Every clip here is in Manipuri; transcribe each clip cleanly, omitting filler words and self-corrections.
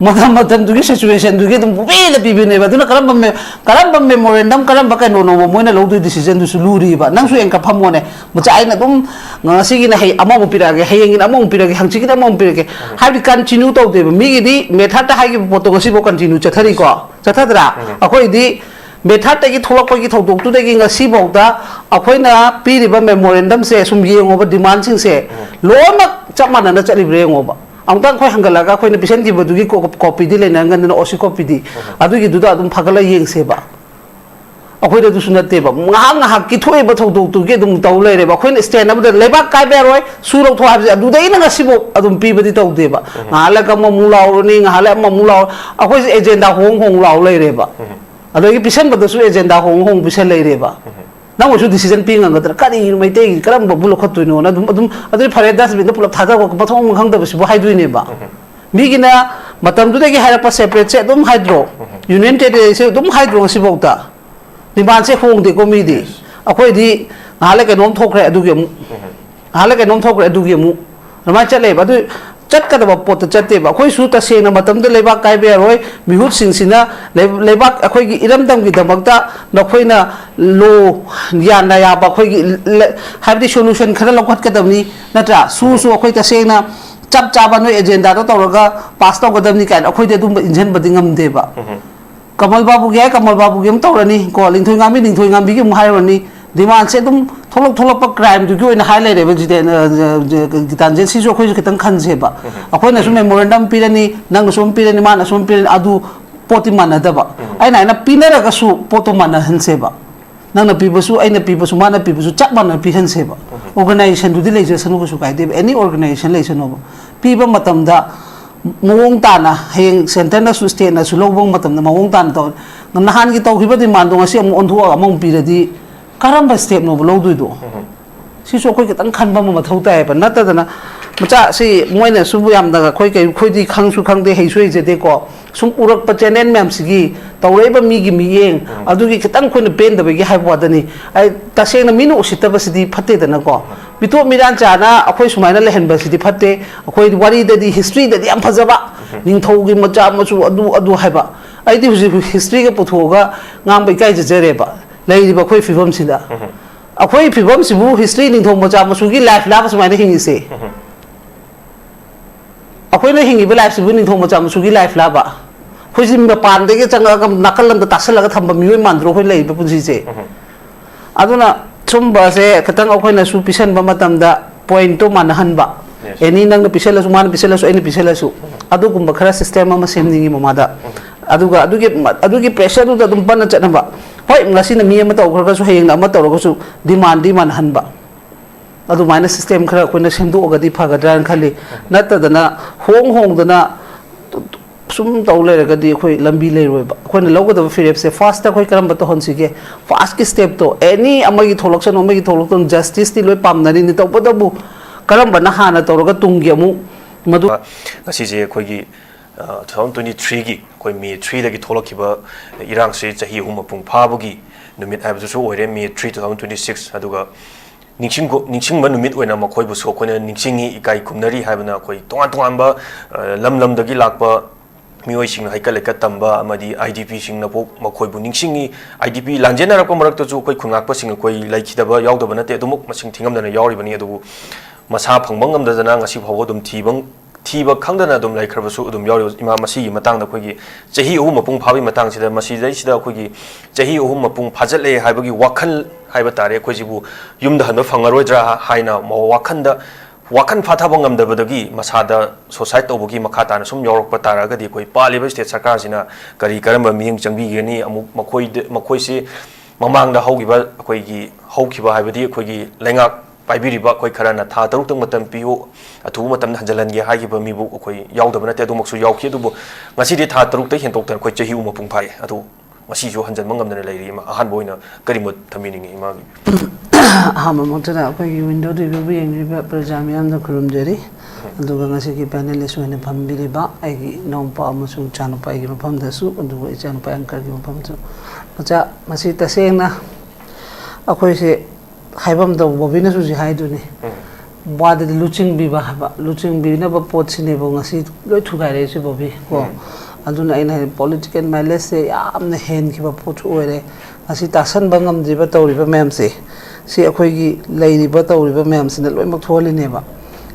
Madam to situation to get them way the people never do not Karamba memorandum, Karamba can no more than low decision to Sulu, but Nansu and Capamone, which I know singing among Pirag, hanging in among Pirag, chicken among Pirag. How to continue to them? Migi, Metata Hagi Potosibo continue, Chatarico, Chatadra, Akoi. Method take it to taking a Sibota, Aquina, Piriba memorandum says, some year over demanding say, Loma Chapman and the Charlie over. Ang tang koy hangalaga koy na present gibo dugi ko copy dile na nganda na osi copy di adu gi duda dum phagala yeng seba akoy da dusunat te ba nga hakki thoi ba thau tu ge dum taw le re ba koy stand up da leba kai ba roi suro tho hab adu dai na sibo adum pi ba di taw de ba nga la ka ma mulaw ni nga la ma mulaw akoy agenda hong law le re ba adu gi present ba da su agenda hong bisel le re ba Now we should decision being on the cutting my day, Karam Bulokotino, other Paradas with the pull of Tata, but home hung the Hydrineba. Bigina, Matam do they have a separate set, Dum Hydro. Union say Dum Hydro Sibota. The man say home the comedy. Aquay the Alec and non talk at Dugam. Alec and non talk at Dugamu. The match at labor. Chat ka ba pot chat ba koi su ta se na matam de lebak kai be roi mihut sing sina lebak akoi gi iram dam gi damakta na khoi na lo yan na ya ba khoi gi have the solution khara lokhat ka damni natra su akoi ta se na chap cha ba no agenda to tawraga pass to gadam ni kan akoi de dum injen badingam de ba kamal babu ge m tawrani ko lingthoi ngami gi mu hairani demand se dum tholok crime to go in highlight level gitan si so khoi kitang khan se ba akoi na su memorandum pirani nang som pirani man som pirani adu poti man da ba ai na pinara ka su poto man han se ba nang na people su ai na people su man na people su chak man pi han se ba organization to the legislation ko su kai de any organization legislation no people matam da mawong ta na heng center na su state na su lobong matam na mawong ta to nahan gi to khiba demand ngasi am on thu among piradi Karamba step no below do. Si so quick and can bum a total, but not that Macha say, Moina Subuyam, the quick quiddy Kang Su Kang de Hesway de Deco, some Urak Pachanen Mamsigi, the labor Migi Miyang, I'll do it unquin the pain the big have wadani. I Tashan a minute shitabasity pate than a go. Between Miranchana, a question minor Lehenbasity pate, a quite worried that the history that the Ampazaba, Nintogi Majamu adu haba. I do history of Potoga, Nambi Kaja Zereba. Lady Bakoi Fibom Sida. A quay Fibom Sibu, his training to Mojamasugi life laughs my thing say. A quay hing if life winning to Mojamasugi life lava. Who's in the pan, they get a knuckle and the tassel of Tambamu Mandro, who lay Bapuzi. I don't know, Tumba say, Katanga Quena Supisan Bamatam point to Manahanba. Any nang the Picelas, one Picelas, any Picelas. Adukum Bakara system, Mamma sending him a mother. Adugi pressure to the Dumpana Chanaba. Why Nasin Miyamato so hang Amato demand Hanba. Adu minus system crack when the Shindu Ogadi Pagadran Kali, not the na hong the na sum tole gadi lambi le when the logo of Philip say faster quick to Honsige, fast step to any Amagi Toloxan or Magi Tolokon justice still pam in the top of the book. Karamba Hana Toroga Tungiamu Madu Nasi Kogi 2023 gi koi mi 3 da gi tholokiba irang se chahi hum pung phabugi numit aibsu so oire mi 3 2026 aduga ningsing ma numit oina makhoi bu so khona ningsingi ikai kumnari haibana koi tongan ba lam da gi lakba mioi sing haikal ka tamba amadi idp sing na pok makhoi bu ningsingi idp lanjena rak marak to chu koi khungak pa sing koi laikhidaba yaudaba na te dumuk masing thingam da na yauri bani adu masa phangbang am da jana ngasi phawo dum thibang Tiba Kangana dum like Kerbasu dum Yoro Imamasi Matang the Quigi, Jahi Umapung Pavi Matang, the Masi Sida Quigi, Jahi Umapung Pazale, Hibagi Wakan Hibatare Quajibu, Yum the Hano Fangarodra, Haina, Mo Wakanda, Wakan Fatabongam the Badagi, Masada, Society Obugi Makata, some York Pataraga, the Koi Pali State Sakazina, Kari Karamba Ming Jambigani, Makoisi, Mamang the Hogiba, Quigi, Hokiba Hibadi, Quigi, Lenga. Paibiriba koi karana tha taruk matam piu atu matam hanjalan ge hagi ba mibu koi yaudaba na te adu maksu yauki adu ngasi de tha taruk te hentok tan koi chahi uma pung phai adu ngasi jo hanjan mangam na leiri ma ahan boina karimut thamini ngi imagi ahama motara koi window de bi yeng ba projam yam da kurum jari adu ngasi ki panelist wene phambiri ba ai nompa amasung chanpa gi pham da su adu chanpa anchor gi pham su macha masi tasena akoi se Haibam the Bobina Susi Haiduni ꯋꯥꯗꯗꯤ ꯂꯨꯆꯤꯡꯕꯤꯕ ꯍꯥꯏꯕ ꯂꯨꯆꯤꯡꯕꯤꯅꯕ ꯄꯣꯠꯁꯤꯅꯦꯕ ꯉꯁꯤ ꯂꯣꯏ ꯊꯨꯒꯥꯏꯔꯛꯏꯁꯤ ꯕꯣꯕꯤ ꯀꯣ ꯑꯗꯨꯅ ꯑꯩꯅ ꯍꯥꯏ ꯄꯣꯂꯤꯇꯤꯀꯦꯜ ꯃꯥꯏꯂꯦꯖꯁꯦ ꯌꯥꯝꯅ ꯍꯦꯟꯈꯤꯕ ꯄꯣꯠꯁꯨ ꯑꯣꯏꯔꯦ ꯉꯁꯤ ꯇꯥꯁꯟꯕ ꯉꯝꯗ꯭ꯔꯤꯕ ꯇꯧꯔꯤꯕ ꯃꯌꯥꯝꯁꯦ ꯁꯤ ꯑꯩꯈꯣꯏꯒꯤ ꯂꯩꯔꯤꯕ ꯇꯧꯔꯤꯕ ꯃꯌꯥꯝꯁꯤꯅ ꯂꯣꯏꯅꯃꯛ ꯊꯣꯛꯍꯜꯂꯤꯅꯦꯕ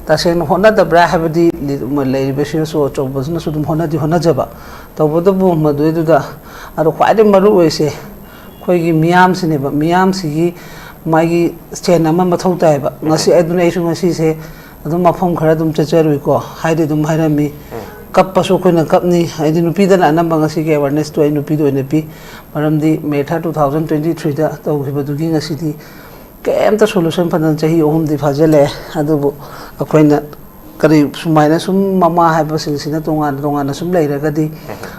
ꯇꯁꯦꯡꯅ ꯍꯣꯠꯅꯗꯕ꯭ꯔꯥ ꯍꯥꯏꯕꯗꯤ ꯂꯩꯔꯤꯕꯁꯤꯅꯁꯨ ꯑꯆꯧꯕꯁꯤꯅꯁꯨ ꯑꯗꯨꯝ ꯍꯣꯠꯅꯖꯕ ꯇꯧꯕꯇꯕꯨ ꯃꯗꯨꯏꯗꯨꯗ ꯑꯗꯣ ꯈ꯭ꯋꯥꯏꯗꯒꯤ ꯃꯔꯨ ꯑꯣꯏꯁꯦ ꯑꯩꯈꯣꯏꯒꯤ ꯃꯤꯌꯥꯝꯁꯤꯅꯦꯕ ꯃꯤꯌꯥꯝꯁꯤꯒꯤ ꯃꯥꯒꯤ ꯁ꯭ꯇꯦꯟ ꯑꯃ ꯃꯊꯧ ꯇꯥꯏꯕ ꯉꯁꯤ ꯑꯗꯨꯅ ꯑꯩꯁꯨ ꯉꯁꯤꯁꯦ ꯑꯗꯨꯝ ꯃꯐꯝ ꯈꯔ ꯑꯗꯨꯝ ꯆꯠꯆꯔꯨꯏꯀꯣ ꯍꯥꯏꯗꯤ ꯑꯗꯨꯝ ꯍꯥꯏꯔꯝꯃꯤ ꯀꯞꯄꯁꯨ ꯑꯩꯈꯣꯏꯅ ꯀꯞꯅꯤ ꯍꯥꯏꯗꯤ ꯅꯨꯄꯤꯗꯅ ꯑꯅꯝꯕ ꯉꯁꯤꯒꯤ ꯑꯦꯋꯥꯔꯅꯦꯁꯇꯨ ꯑꯩ ꯅꯨꯄꯤꯗ ꯑꯣꯏꯅ ꯄꯤ ꯃꯔꯝꯗꯤ ꯃꯦ 3, 2023ꯗ ꯇꯧꯈꯤꯕꯗꯨꯒꯤ ꯉꯁꯤꯗꯤ ꯀꯩꯝꯇ ꯁꯣꯂꯨꯁꯟ ꯐꯪꯗꯅ ꯆꯍꯤ 3ꯗꯤ ꯐꯥꯖꯤꯜꯂꯛꯑꯦ ꯑꯗꯨꯕꯨ ꯑꯩꯈꯣꯏꯅ ꯀꯔꯤ ꯁꯨꯃꯥꯏꯅ ꯁꯨꯝ ꯃꯃꯥ ꯍꯥꯏꯕꯁꯤꯡꯁꯤꯅ ꯇꯣꯉꯥꯟ ꯇꯣꯉꯥꯟꯅ ꯁꯨꯝ ꯂꯩꯔꯒꯗꯤ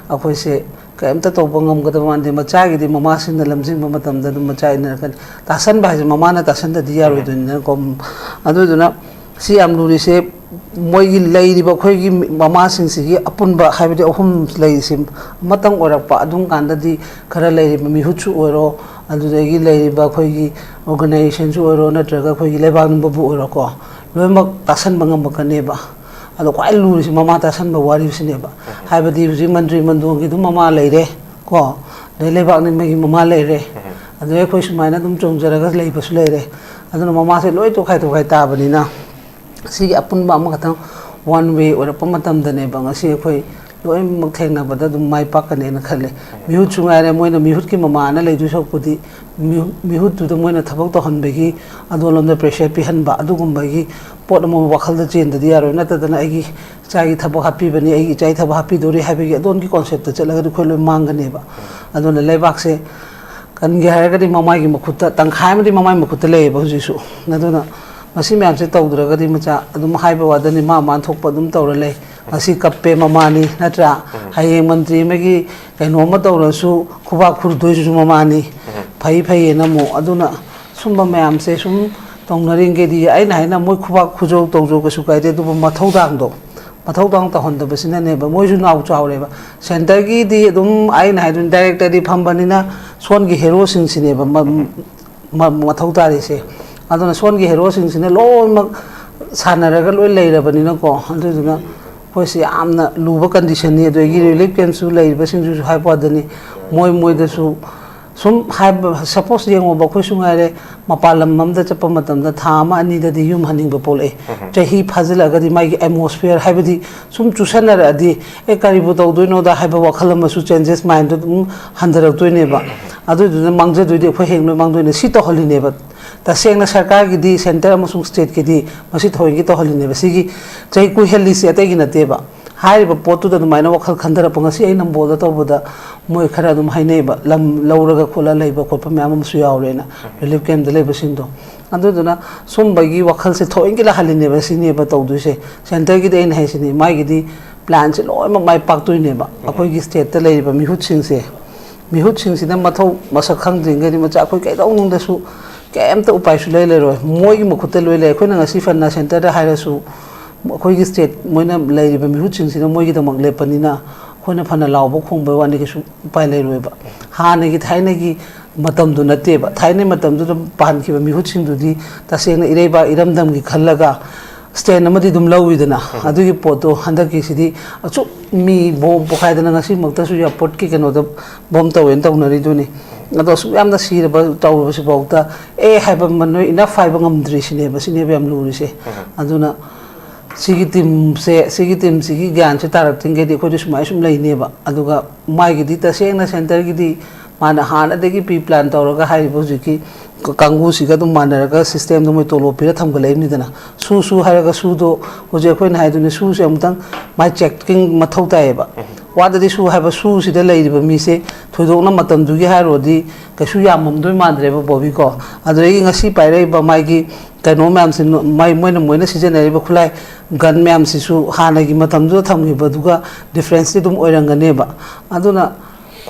ꯑꯩꯈꯣꯏꯁꯦ ꯀꯩꯝꯇ ꯇꯧꯕ ꯉꯝꯒꯗꯕ ꯃꯥꯟꯗꯦ ꯃꯆꯥꯒꯤꯗꯤ ꯃꯃꯥꯁꯤꯡꯅ ꯂꯝꯖꯤꯡꯕ ꯃꯇꯝꯗ ꯑꯗꯨꯝ ꯃꯆꯥ ꯏꯟꯅꯔꯛꯀꯅꯤ ꯇꯥꯁꯟꯕ ꯍꯥꯏꯁꯦ ꯃꯃꯥꯅ ꯇꯥꯁꯟꯗꯗꯤ ꯌꯥꯔꯣꯏꯗꯣꯏꯅꯤꯅꯀꯣ ꯑꯗꯨꯗꯨꯅ ꯁꯤ ꯌꯥꯝ ꯂꯨꯔꯤꯁꯦ ꯃꯣꯏꯒꯤ ꯂꯩꯔꯤꯕ ꯑꯩꯈꯣꯏꯒꯤ ꯃꯃꯥꯁꯤꯡꯁꯤꯒꯤ ꯑꯄꯨꯟꯕ ꯍꯥꯏꯕꯗꯤ ꯑꯍꯨꯝ ꯂꯩꯔꯤꯁꯤ ꯑꯃꯇꯪ ꯑꯣꯏꯔꯛꯄ ꯑꯗꯨꯝ ꯀꯥꯟꯗꯗꯤ ꯈꯔ ꯂꯩꯔꯤꯕ ꯃꯤꯍꯨꯠꯁꯨ ꯑꯣꯏꯔꯣ ꯑꯗꯨꯗꯒꯤ ꯂꯩꯔꯤꯕ ꯑꯩꯈꯣꯏꯒꯤ ꯑꯣꯔꯒꯅꯥꯏꯖꯦꯁꯟꯁꯨ ꯑꯣꯏꯔꯣ ꯅꯠꯇ꯭ꯔꯒ ꯑꯩꯈꯣꯏꯒꯤ ꯂꯩꯕꯥꯛ ꯅꯤꯡꯕꯕꯨ ꯑꯣꯏꯔꯣꯀꯣ ꯂꯣꯏꯅꯃꯛ ꯇꯥꯁꯟꯕ ꯉꯝꯃꯛꯀꯅꯦꯕ ꯑꯗꯣ ꯈ꯭ꯋꯥꯏ ꯂꯨꯔꯤꯁꯤ ꯃꯃꯥ ꯇꯥꯁꯟꯕ ꯋꯥꯔꯤꯁꯤꯅꯦꯕ ꯍꯥꯏꯕꯗꯤ ꯍꯧꯖꯤꯛ ꯃꯟꯇ꯭ꯔꯤ ꯃꯟꯗꯣꯟꯒꯤ ꯑꯗꯨꯝ ꯃꯃꯥ ꯂꯩꯔꯦ ꯀꯣ ꯑꯗꯩ ꯂꯩꯕꯥꯛ ꯅꯤꯡꯕꯒꯤ ꯃꯃꯥ ꯂꯩꯔꯦ ꯑꯗꯩ ꯑꯩꯈꯣꯏ ꯁꯨꯃꯥꯏꯅ ꯑꯗꯨꯝ ꯆꯣꯡꯖꯔꯒ ꯂꯩꯕꯁꯨ ꯂꯩꯔꯦ ꯑꯗꯨꯅ ꯃꯃꯥꯁꯦ ꯂꯣꯏ ꯇꯣꯈꯥꯏ ꯇꯥꯕꯅꯤꯅ ꯁꯤꯒꯤ ꯑꯄꯨꯟꯕ ꯑꯃꯈꯛꯇꯪ ꯋꯥꯟ ꯋꯦ ꯑꯣꯏꯔꯛꯄ ꯃꯇꯝꯗꯅꯦꯕ ꯉꯁꯤ ꯑꯩꯈꯣꯏ ꯂꯣꯏꯅꯃꯛ ꯊꯦꯡꯅꯕꯗ ꯑꯗꯨꯝ ꯃꯥꯏ ꯄꯥꯛꯀꯅꯦꯅ ꯈꯜꯂꯦ ꯃꯤꯍꯨꯠꯁꯨ ꯉꯥꯏꯔꯦ ꯃꯣꯏꯅ ꯃꯤꯍꯨꯠꯀꯤ ꯃꯃꯥꯅ ꯂꯩꯗꯣꯏ ꯁꯔꯨꯛꯄꯨꯗꯤ ꯃꯤꯍꯨꯠꯇꯨꯗ ꯃꯣꯏꯅ ꯊꯕꯛ ꯇꯧꯍꯟꯕꯒꯤ ꯑꯗꯣꯝꯂꯣꯝꯗ ꯄ꯭ꯔꯦꯁꯔ ꯄꯤꯍꯟꯕ ꯑꯗꯨꯒꯨꯝꯕꯒꯤ ꯄꯣꯠ ꯑꯃ ꯋꯥꯈꯜꯗ ꯆꯦꯟꯗꯗꯤ ꯌꯥꯔꯣꯏ ꯅꯠꯇꯗꯅ ꯑꯩꯒꯤ ꯏꯆꯥꯒꯤ ꯊꯕꯛ ꯍꯥꯞꯄꯤꯕꯅꯤ ꯑꯩꯒꯤ ꯏꯆꯥꯒꯤ ꯊꯕꯛ ꯍꯥꯞꯄꯤꯗꯣꯔꯤ ꯍꯥꯏꯕꯒꯤ ꯑꯗꯣꯝꯒꯤ ꯀꯣꯟꯁꯦꯞꯇ ꯆꯠꯂꯒꯗꯤ ꯑꯩꯈꯣꯏ ꯂꯣꯏ ꯃꯥꯡꯒꯅꯦꯕ ꯑꯗꯨꯅ ꯂꯩꯕꯥꯛꯁꯦ ꯀꯟꯒꯦ ꯍꯥꯏꯔꯒꯗꯤ ꯃꯃꯥꯏꯒꯤ ꯃꯈꯨꯠꯇ ꯇꯪꯈꯥꯏ ꯑꯃꯗꯤ ꯃꯃꯥꯏ ꯃꯈꯨꯠꯇ ꯂꯩꯌꯦꯕ ꯍꯧꯖꯤꯛꯁꯨ ꯑꯗꯨꯅ ꯃꯁꯤ ꯃꯌꯥꯝꯁꯦ ꯇꯧꯗ꯭ꯔꯒꯗꯤ ꯃꯆꯥ ꯑꯗꯨꯝ ꯍꯥꯏꯕ ꯋꯥꯗꯅꯤ ꯃꯥ ꯊꯣꯛꯄ ꯑꯗꯨꯝ ꯇꯧꯔ ꯂꯩ ꯉꯁꯤ ꯀꯞꯄꯦ ꯃꯃꯥꯅꯤ ꯅꯠꯇ꯭ꯔꯥ ꯍꯌꯦꯡ ꯃꯟꯇ꯭ꯔꯤ ꯑꯃꯒꯤ ꯀꯩꯅꯣꯝꯃ ꯇꯧꯔꯁꯨ ꯈꯨꯕꯥꯛ ꯈꯨꯔꯗꯣꯏꯁꯤꯁꯨ ꯃꯃꯥꯅꯤ ꯐꯩꯌꯦꯅ ꯑꯃꯨꯛ ꯑꯗꯨꯅ ꯁꯨꯝꯕ ꯃꯌꯥꯝꯁꯦ ꯁꯨꯝ ꯇꯧꯅꯔꯤꯉꯩꯗꯤ ꯑꯩꯅ ꯍꯥꯏꯅ ꯃꯣꯏ ꯈꯨꯕꯥꯛ ꯈꯨꯖꯧ ꯇꯧꯖꯧ ꯀꯩꯁꯨ ꯀꯥꯏꯗꯦ ꯑꯗꯨꯕꯨ ꯃꯊꯧꯗꯥꯡ ꯇꯧꯍꯟꯗꯕꯁꯤꯅꯅꯦꯕ ꯃꯣꯏꯁꯨ ꯅꯥꯎ ꯆꯥꯎꯔꯦꯕ ꯁꯦꯟꯇꯔꯒꯤꯗꯤ ꯑꯗꯨꯝ ꯑꯩꯅ ꯍꯥꯏꯗꯣꯏꯅꯤ ꯗꯥꯏꯔꯦꯛꯇꯔꯗꯤ ꯐꯝꯕꯅꯤꯅ ꯁꯣꯟꯒꯤ ꯍꯦꯔꯣꯁꯤꯡꯁꯤꯅꯦꯕ ꯃꯊꯧ ꯇꯥꯔꯤꯁꯦ ꯑꯗꯨꯅ ꯁꯣꯟꯒꯤ ꯍꯦꯔꯣꯁꯤꯡꯁꯤꯅ ꯂꯣꯏꯅꯃꯛ ꯁꯥꯟꯅꯔꯒ ꯂꯣꯏ ꯂꯩꯔꯕꯅꯤꯅꯀꯣ ꯑꯗꯨꯗꯨꯅ ꯑꯩꯈꯣꯏꯁꯤ ꯌꯥꯝꯅ ꯂꯨꯕ ꯀꯟꯗꯤꯁꯟꯅꯤ ꯑꯗꯒꯤ ꯔꯤꯂꯤꯐ ꯀꯦꯝꯞꯁꯨ ꯂꯩꯔꯤꯕꯁꯤꯡꯁꯤꯁꯨ ꯍꯥꯏꯕ ꯋꯥꯗꯅꯤ ꯃꯣꯏꯗꯁꯨ ꯁꯨꯝ ꯍꯥꯏꯕ ꯁꯄꯣꯁ ꯌꯦꯡꯉꯣꯕ ꯑꯩꯈꯣꯏꯁꯨ ꯉꯥꯏꯔꯦ ꯃꯄꯥꯟ ꯂꯝ ꯑꯃꯗ ꯆꯠꯄ ꯃꯇꯝꯗ ꯊꯥ ꯑꯃ ꯑꯅꯤꯗꯗꯤ ꯌꯨꯝ ꯍꯟꯅꯤꯡꯕ ꯄꯣꯛꯂꯛꯑꯦ ꯆꯍꯤ ꯐꯥꯖꯤꯜꯂꯒꯗꯤ ꯃꯥꯒꯤ ꯑꯦꯠꯃꯣꯁꯐꯤꯌꯔ ꯍꯥꯏꯕꯗꯤ ꯁꯨꯝ ꯆꯨꯁꯟꯅꯔꯛꯑꯗꯤ ꯀꯔꯤꯕꯨ ꯇꯧꯗꯣꯏꯅꯣꯗ ꯍꯥꯏꯕ ꯋꯥꯈꯜ ꯑꯃꯁꯨ ꯆꯦꯟꯖꯦꯁ ꯃꯥꯏꯟꯗꯣ ꯑꯗꯨꯝ ꯍꯟꯊꯔꯛꯇꯣꯏꯅꯦꯕ ꯑꯗꯨꯗꯨꯅ ꯃꯥꯡꯖꯗꯣꯏꯗꯤ ꯑꯩꯈꯣꯏ ꯍꯌꯦꯡ ꯂꯣꯏ ꯃꯥꯡꯗꯣꯏꯅꯦ ꯁꯤ ꯇꯧꯍꯜꯂꯤꯅꯦꯕ ꯇꯁꯦꯡꯅ ꯁꯔꯀꯥꯔꯒꯤꯗꯤ ꯁꯦꯟꯇꯔ ꯑꯃꯁꯨꯡ ꯁ꯭ꯇꯦꯠꯀꯤꯗꯤ ꯃꯁꯤ ꯊꯑꯣꯏꯒꯤ ꯇꯧꯍꯜꯂꯤꯅꯦꯕ ꯁꯤꯒꯤ ꯆꯍꯤ ꯀꯨꯏꯍꯜꯂꯤꯁꯤ ꯑꯇꯩꯒꯤ ꯅꯠꯇꯦꯕ ꯍꯥꯏꯔꯤꯕ ꯄꯣꯠꯇꯨꯗ ꯑꯗꯨꯃꯥꯏꯅ ꯋꯥꯈꯜ ꯈꯟꯊꯔꯛꯄ ꯉꯁꯤ ꯑꯩ ꯅꯝꯕꯣꯜꯗ ꯇꯧꯕꯗ ꯃꯣꯏ ꯈꯔ ꯑꯗꯨꯝ ꯍꯥꯏꯅꯩꯕ ꯂꯝ ꯂꯧꯔꯒ ꯈꯣꯠꯂ ꯂꯩꯕ ꯈꯣꯠꯄ ꯃꯌꯥꯝ ꯑꯃꯁꯨ ꯌꯥꯎꯔꯦꯅ ꯔꯤꯂꯤꯐ ꯀꯦꯝꯞꯇ ꯂꯩꯕꯁꯤꯡꯗꯣ ꯑꯗꯨꯗꯨꯅ ꯁꯨꯝꯕꯒꯤ ꯋꯥꯈꯜꯁꯦ ꯊꯑꯣꯏꯒꯤ ꯂꯥꯛꯍꯜꯂꯤꯅꯦꯕ ꯁꯤꯅꯦꯕ ꯇꯧꯗꯣꯏꯁꯦ ꯁꯦꯟꯇꯔꯒꯤꯗꯤ ꯑꯩꯅ ꯍꯥꯏꯁꯤꯅꯤ ꯃꯥꯒꯤꯗꯤ ꯄ꯭ꯂꯥꯟꯁꯦ ꯂꯣꯏꯅꯃꯛ ꯃꯥꯏ ꯄꯥꯛꯇꯣꯏꯅꯦꯕ ꯑꯩꯈꯣꯏꯒꯤ ꯁ꯭ꯇꯦꯠꯇ ꯂꯩꯔꯤꯕ ꯃꯤꯍꯨꯠꯁꯤꯡꯁꯤꯅ ꯃꯊꯧ ꯃꯁꯛ ꯈꯪꯗ꯭ꯔꯤꯉꯩꯗꯤ ꯃꯆꯥ ꯑꯩꯈꯣꯏ ꯀꯩꯗꯧꯅꯨꯡꯗꯁꯨ ꯀꯩꯝꯇ ꯎꯄꯥꯏꯁꯨ ꯂꯩꯔꯣꯏ ꯃꯣꯏꯒꯤ ꯃꯈꯨꯠꯇ ꯂꯣꯏ ꯂꯩ ꯑꯩꯈꯣꯏꯅ ꯉꯁꯤ ꯐꯅ ꯁꯦꯟꯇꯔꯗ ꯍꯥꯏꯔꯁꯨ ꯑꯩꯈꯣꯏꯒꯤ ꯁ꯭ꯇꯦꯠ ꯃꯣꯏꯅ ꯂꯩꯔꯤꯕ ꯃꯤꯍꯨꯠꯁꯤꯡꯁꯤꯅ ꯃꯣꯏꯒꯤꯗꯃꯛ ꯂꯦꯞꯄꯅꯤꯅ ꯑꯩꯈꯣꯏꯅ ꯐꯅ ꯂꯥꯎꯕ ꯈꯣꯡꯕ ꯋꯥꯅꯤ ꯀꯩꯁꯨ ꯎꯄꯥꯏ ꯂꯩꯔꯣꯏꯕ ꯍꯥꯟꯅꯒꯤ ꯊꯥꯏꯅꯒꯤ ꯃꯇꯝꯗꯨ ꯅꯠꯇꯦꯕ ꯊꯥꯏꯅꯒꯤ ꯃꯇꯝꯗꯨꯗ ꯄꯥꯟꯈꯤꯕ ꯃꯤꯍꯨꯠꯁꯤꯡꯗꯨꯗꯤ ꯇꯁꯦꯡꯅ ꯏꯔꯩꯕꯥꯛ ꯏꯔꯝꯗꯝꯒꯤ ꯈꯜꯂꯒ ꯁ꯭ꯇꯦꯟ ꯑꯃꯗꯤ ꯑꯗꯨꯝ ꯂꯧꯋꯤꯗꯅ ꯑꯗꯨꯒꯤ ꯄꯣꯠꯇꯣ ꯍꯟꯗꯛꯀꯤꯁꯤꯗꯤ ꯑꯁꯨꯛ ꯃꯤ ꯕꯣꯝ ꯄꯣꯈꯥꯏꯗꯅ ꯉꯁꯤꯃꯛꯇꯁꯨ ꯏꯌꯥꯔꯄꯣꯔꯠꯀꯤ ꯀꯩꯅꯣꯗ ꯕꯣꯝ ꯇꯧꯋꯦꯅ ꯇꯧꯅꯔꯤꯗꯨꯅꯤ ꯑꯗꯣ ꯑꯁꯨꯛ ꯌꯥꯝꯅ ꯁꯤꯔꯕ ꯇꯧꯔꯕꯁꯤꯐꯥꯎꯗ ꯍꯥꯏꯕ ꯅꯣꯏ ꯏꯅꯐ ꯍꯥꯏꯕ ꯉꯝꯗ꯭ꯔꯤꯁꯤꯅꯦꯕ ꯁꯤꯅꯦꯕ ꯌꯥꯝ ꯂꯨꯔꯤꯁꯦ ꯑꯗꯨꯅ ꯁꯤꯒꯤ ꯇꯤꯝꯁꯤꯒꯤ ꯒ꯭ꯌꯥꯟꯁꯦ ꯇꯥꯔꯛꯇ꯭ꯔꯤꯉꯩꯗꯤ ꯑꯩꯈꯣꯏꯗꯤ ꯁꯨꯃꯥꯏꯅ ꯁꯨꯝ ꯂꯩꯅꯦꯕ ꯑꯗꯨꯒ ꯃꯥꯒꯤꯗꯤ ꯇꯁꯦꯡꯅ ꯁꯦꯟꯇꯔꯒꯤꯗꯤ ꯃꯥꯅ ꯍꯥꯟꯅꯗꯒꯤ ꯄ꯭ꯔꯤ ꯄ꯭ꯂꯥꯟ ꯇꯧꯔꯒ ꯍꯥꯏꯔꯤꯕ ꯍꯧꯖꯤꯛꯀꯤ ꯀꯥꯡꯕꯨꯁꯤꯒ ꯑꯗꯨꯝ ꯃꯥꯟꯅꯔꯒ ꯁꯤꯁꯇꯦꯝꯗꯣ ꯃꯣꯏ ꯇꯣꯂꯣꯞ ꯄꯤꯔ ꯊꯝꯒꯠꯂꯛꯏꯕꯅꯤꯗꯅ ꯁꯨ ꯍꯥꯏꯔꯒ ꯁꯨꯗꯣ ꯍꯧꯖꯤꯛ ꯑꯩꯈꯣꯏꯅ ꯍꯥꯏꯗꯨꯅꯤ ꯁꯨꯁꯦ ꯑꯃꯨꯛꯇꯪ ꯃꯥꯏ ꯆꯦꯛꯀꯤꯡ ꯃꯊꯧ ꯇꯥꯏꯌꯦꯕ ꯋꯥꯗꯗꯤ ꯁꯨ ꯍꯥꯏꯕ ꯁꯨꯁꯤꯗ ꯂꯩꯔꯤꯕ ꯃꯤꯁꯦ ꯊꯣꯏꯗꯣꯛꯅ ꯃꯇꯝꯗꯨꯒꯤ ꯍꯥꯏꯔꯨꯔꯗꯤ ꯀꯩꯁꯨ ꯌꯥꯝꯃꯝꯗꯣꯏ ꯃꯥꯟꯗ꯭ꯔꯦꯕ ꯕꯣꯕꯤꯀꯣ ꯑꯗꯨꯗꯒꯤ ꯉꯁꯤ ꯄꯥꯏꯔꯛꯏꯕ ꯃꯥꯒꯤ ꯀꯩꯅꯣ ꯃꯌꯥꯝꯁꯤ ꯃꯣꯏꯅ ꯁꯤꯖꯤꯟꯅꯔꯤꯕ ꯈꯨꯠꯂꯥꯏ ꯒꯟ ꯃꯌꯥꯝꯁꯤꯁꯨ ꯍꯥꯟꯅꯒꯤ ꯃꯇꯝꯗꯨꯗ ꯊꯝꯈꯤꯕꯗꯨꯒ ꯗꯤꯐ꯭ꯔꯦꯟꯁꯇꯤ ꯑꯗꯨꯝ ꯑꯣꯏꯔꯝꯒꯅꯦꯕ ꯑꯗꯨꯅ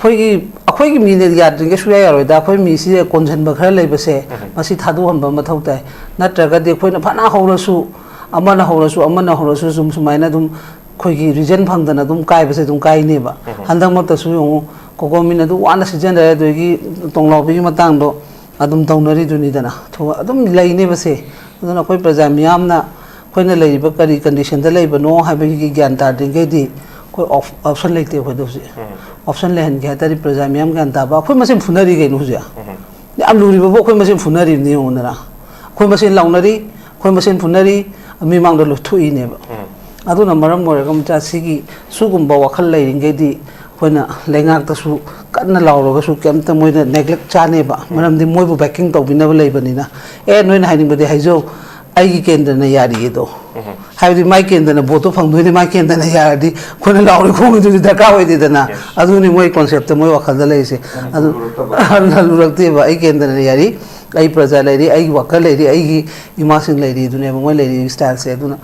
ꯑꯩꯈꯣꯏꯒꯤ ꯃꯤꯅ ꯌꯥꯗ꯭ꯔꯤꯉꯩ ꯁꯨꯡꯌꯥ ꯌꯥꯔꯣꯏꯗ ꯑꯩꯈꯣꯏ ꯃꯤꯁꯤꯗ ꯀꯣꯟꯁꯤꯟꯕ ꯈꯔ ꯂꯩꯕꯁꯦ ꯃꯁꯤ ꯊꯥꯗꯣꯛꯍꯟꯕ ꯃꯊꯧ ꯇꯥꯏ ꯅꯠꯇ꯭ꯔꯒꯗꯤ ꯑꯩꯈꯣꯏꯅ ꯐꯅ ꯍꯧꯔꯁꯨ ꯑꯃꯅ ꯍꯧꯔꯁꯨ ꯁꯨꯃꯥꯏꯅ ꯑꯗꯨꯝ ꯑꯩꯈꯣꯏꯒꯤ ꯔꯤꯖꯟ ꯐꯪꯗꯅ ꯑꯗꯨꯝ ꯀꯥꯏꯕꯁꯦ ꯑꯗꯨꯝ ꯀꯥꯏꯅꯦꯕ ꯍꯟꯗꯛꯃꯛꯇꯁꯨ ꯌꯦꯡꯉꯨ ꯀꯣꯀꯣꯃꯤꯟ ꯑꯗꯨ ꯋꯥꯅ ꯁꯤꯖꯤꯟꯅꯔꯦ ꯑꯗꯒꯤ ꯇꯣꯡꯂꯥꯎꯕꯤꯒꯤ ꯃꯇꯥꯡꯗꯣ ꯑꯗꯨꯝ ꯇꯧꯅꯔꯤꯗꯨꯅꯤꯗꯅ ꯑꯗꯨꯝ ꯂꯩꯅꯦꯕꯁꯦ aduna koi praja miyam na koi na lei ba kari condition da lei ba no ha ba gi gyan ta ding ge di koi option lei te koi do si option le han ge ta ri praja miyam gan ta ba koi masim funari ge no ja am luri ba koi masim funari ni on na koi masim launari koi masim funari mi mang do lu thui ne ba aduna maram mo ga mcha sigi sugum ba wakhal lai ring ge di koina lengak ta su kanna lauro ga su kem ta moina neglect chane ba maram di moi bu backing to bina lai bani na e noina haiding bade haijo ai gi kendra na yari do haidi mai kendra na boto phang doi mai kendra na yari koina lauro khong du da ka hoi de na aduni moi concept moi wakhal da lai se adu lurakte ba ai kendra na yari ai praja lai ri ai wakhal lai ri ai gi imasin lai ri dune moi lai ri style se aduna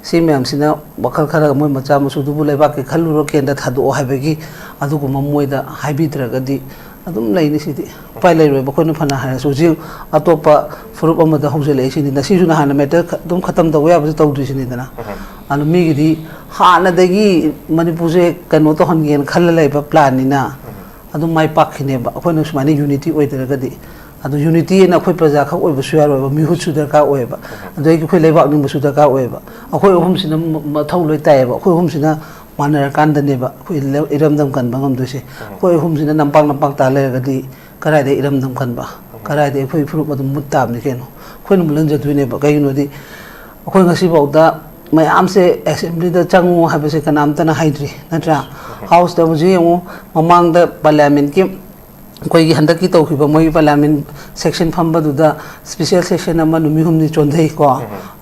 si ma'am सिना वखल खरा मोय मचा मसु दुबु लेबा के खलुरो केंदा थादो हाइबेगी अदुगु ममोयदा हाइबिद्रगदी अदुम लाइनि सिदि पाइ लाइरोय बखोन फना हाय सुजि अतोपा फुरुप अमदा होजले सिनि नसि जुना हाना मेटर दुम खतम दव या बस तौदि सिनि दना अनु मिगिदि हाना दगी मणिपुर से कनो तो हनगेन खल लाइबा प्लान निना अदुम माइ पाखिने बा अखोन सुमानि यूनिटी ओइदरगदी अदु यूनिटी ना कोई प्रजा खा ओइ बसु यारो मिहुत सु दरका ओइबा अदु कि कोइ लेबा नि बसु दरका ओइबा अखोइ ओहुम सिना मथौ लोइ तायबा अखोइ ओहुम सिना मानर कांदनेबा कोइ इरमदम कन बंगम दोसे कोइ ओहुम सिना नंपांग ता लेगदी कराइदे इरमदम कनबा कराइदे कोइ फुरुप मदम मुत्ताब नि केनो कोइ मुलन जतुइनेबा कइनोदि अखोइ ngasi बाउदा मैम से असेंबली द चंगु हाबसे कनामतना हाइद्री नत्रा हाउस द बुजी यमु ममांग द पार्लियामेंट की कोई हंदक की तौखिबा मोई पार्लियामेंट सेक्शन फंबदुदा स्पेशल सेक्शन अमा नुमि हुमनि चोंधै को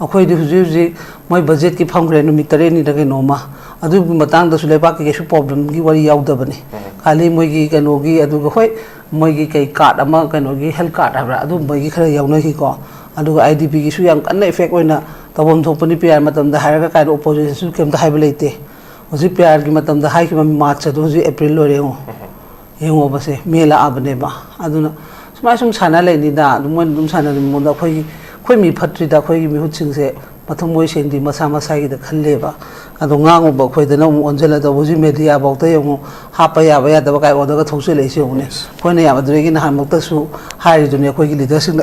अखोइ दि हुजि हुजि मोई बजेट की फंग्रे नुमि तरे नि दगे नोमा अदु मतंग दसु लेबा के सु प्रॉब्लम की वरी याउदबनी खाली मोई की कनोगी अदु होय मोई की कई कार्ड अमा कनोगी हेल्थ कार्ड हाबरा अदु मोई की खरा याउना की को अदु आईडीपी की सु याम कन्ना इफेक्ट होइना तबम थोपनि पीआर मतम दा हायरगा काय ओपोजिशन सु केम दा हाइब लेते हुजि पीआर की मतम दा हाइ की मार्च अदु हुजि अप्रैल लोरेओ येंगो बसे मेला आबनेबा अदुना सुमाय सुम साना लेनिदा दुमन दुम साना मोदा खोइ मी फट्री दा खोइ मी हुचिंगसे मथम मोय सेंदी मसा मसा की द खल्लेबा अदु ngango ba khoi da no onjela da buji media ba ta yong hapa ya ba ya da kai oda ga those le se one khoi ne ya ba dre gi na han mok ta su hai du ne khoi gi leadership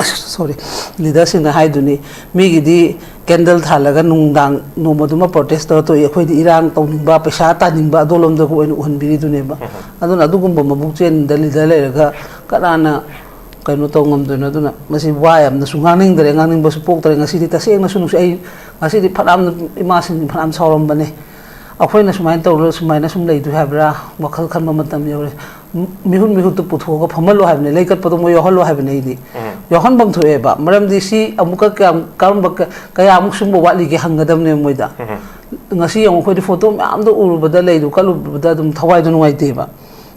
sorry leadership na hai du ni mi gi di candle thalaga nungdang no moduma protest to e khoi di irang tong ba paisa ta ning ba dolom da ko on biri du ne ba aduna adugum ba mabuk chen da leader le ga kana kaino to ngam do na duna masi wayam na sunganing dare nganing ba su pok tare ngasi di ta seng na sunu ai ngasi di pharam imasin pharam sauram bane akhoi na sumai to ro sumai na sum lei du habra wakhal khan ma matam yore mihun to putho ga phamalo habne lei kat pato mo yo holo habne di yo han bam thoe ba maram di si amuka kam ba kaya amuk sum bo wali ge hangadam ne moida ngasi yang khoi di photo am do uru bada lei du kalu bada dum thawai du ngai te ba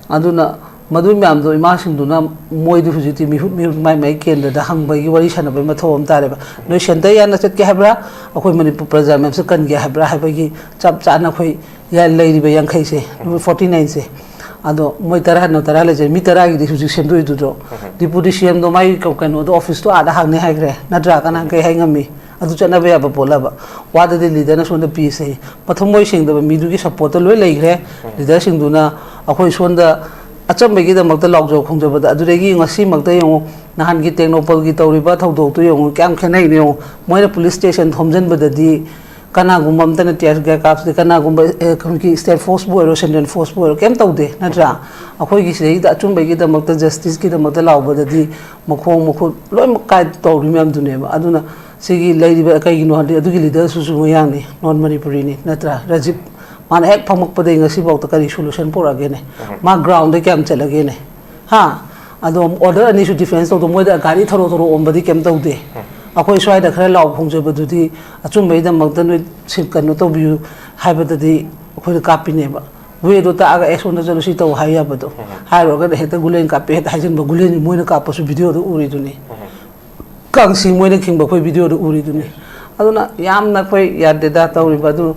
aduna Madhu ma'am दो इमा सिंधुना मोय दु हुजिति मिहुत माइ केंद्र दा हंग बगी वरी सन बई मथो हम तारे नो सेंटर या न चत के हैब्रा अखोय मणिपुर प्रजा मैम से कन के हैब्रा हैबगी चप चाना खोय या लेरि बे 40 से 49 से अदो मोय तरह न तरह ले जे मी तरह की हुजि सेंदु दु दो डिप्यूटी सीएम दो माइ कनो दो ऑफिस तो आदा हांगने हाइग्रे नद्रा कना के हाइngami अदु चना बे अब पोलाबा वाद दे लीडर न सोंद पी से प्रथम मोय सिंग द मी दु की सपोर्ट लोय लेग्रे लीडर सिंग दुना अखोय सोंद अचंबगी द मक्ता लॉकजो खोंजबदा अदुरेगी ngasi मक्ता यंगो नहान की टेक्नोपल की तौरिबा थौदो तो यंगो क्याम खनै ने मोय पुलिस स्टेशन थोमजन बददी कना गुमम तने टियर गा काप्स दे कना गुम की स्टेट फोर्स बो रो सेंट्रल फोर्स बो केम तौदे नत्रा अखोय की सेई द अचंबगी द मक्ता जस्टिस की द मक्ता लावबददी मखो मखो लोय मकाय तौरि म्याम दुने अदुना सिगी लेरिबा कइगिनो हदि अदुगी लीडर सुसु मोयांगनी नॉन मणिपुरी नि नत्रा राजीव मान हेक फमक पदे ngasi बाउ त करी सोल्यूशन पोरा गेने मा ग्राउंड दे केम चलगे ने हा अदो ऑर्डर अनि सु डिफेंस तो मोय द गाड़ी थरो थरो ओमबदी केम तौदे अखोय स्वाय द खरे लाउ खोंजबदुदी अचुम बेद मगद नो सिन कनो तो बियु हाइबददी अखोय कापिने बा वे दो ता आगा एसोन द जलुसी तो हाइया बदो हाइरो ग हेत गुलेन कापे हेत हाइजन ब गुलेन मोयना कापसु वीडियो दो उरि दुनी कांसी मोयना खिंग ब खोय वीडियो दो उरि दुनी अदुना याम ना खोय याद दा तौरि बदु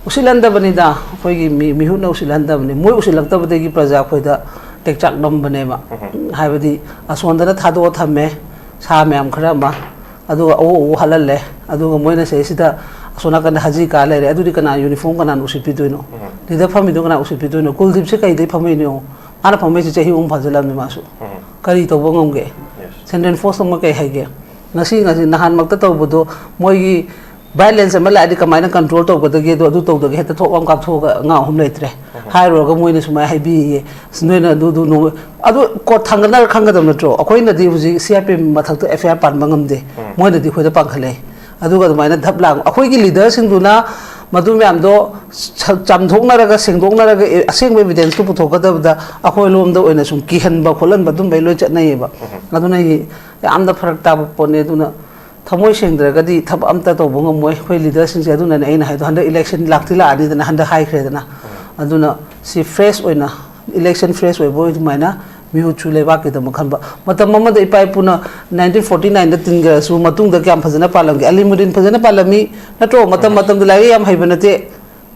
उसिलंदबनिदा अखोयगी मिहुना उसिलंदबनि मोय उसिलक्तबदेगी प्रजा खोयदा टेकचाक नंबनेबा हाइबदी असोंदना थादो थमे सा मैम खरा मा अदु ओ हलले अदु मोयना सेसिदा असोना कन हाजी का लेरे अदुदी कना यूनिफॉर्म कना उसिपिदोइनो दिदा फमिदो कना उसिपिदोइनो कुलदीप से कई दे फमिनो आना फमे से चही उम फजलमनि मासु करी तो बंगमगे सेंट्रल फोर्स म कई हाइगे ngasi nahan makta tawbudo moigi violence ama la di kamaina control tawgadagi do adu tawdagi heta thok am kap thoga nga hum leitre hairo ga moina sumai haibi snoina du no adu ko thangana khangadam natro akoina di huji CRP mathak to FIR pan mangamde moina di khoida pangkhale adu ga maina dhaplang akoi gi leader sing duna madu myam do chamthokna raga singdokna raga aseng evidence to puthokadabda akoi lom da oina sum kihan ba kholan ba dum bai loi chatnai ba aduna yi amda pharak ta pone duna thamoi sengdragadi thab amta to bungam moi khoi leader sing se aduna nei na hai handa election lakti la ani dana handa hai khre dana aduna si fresh oina election fresh oi boy maina mihu chule ba ke dam khan ba matam mama da ipai puna 1949 da tinga su matung da kyam phajana palam ge alimudin phajana palami natro matam da lai yam haibanate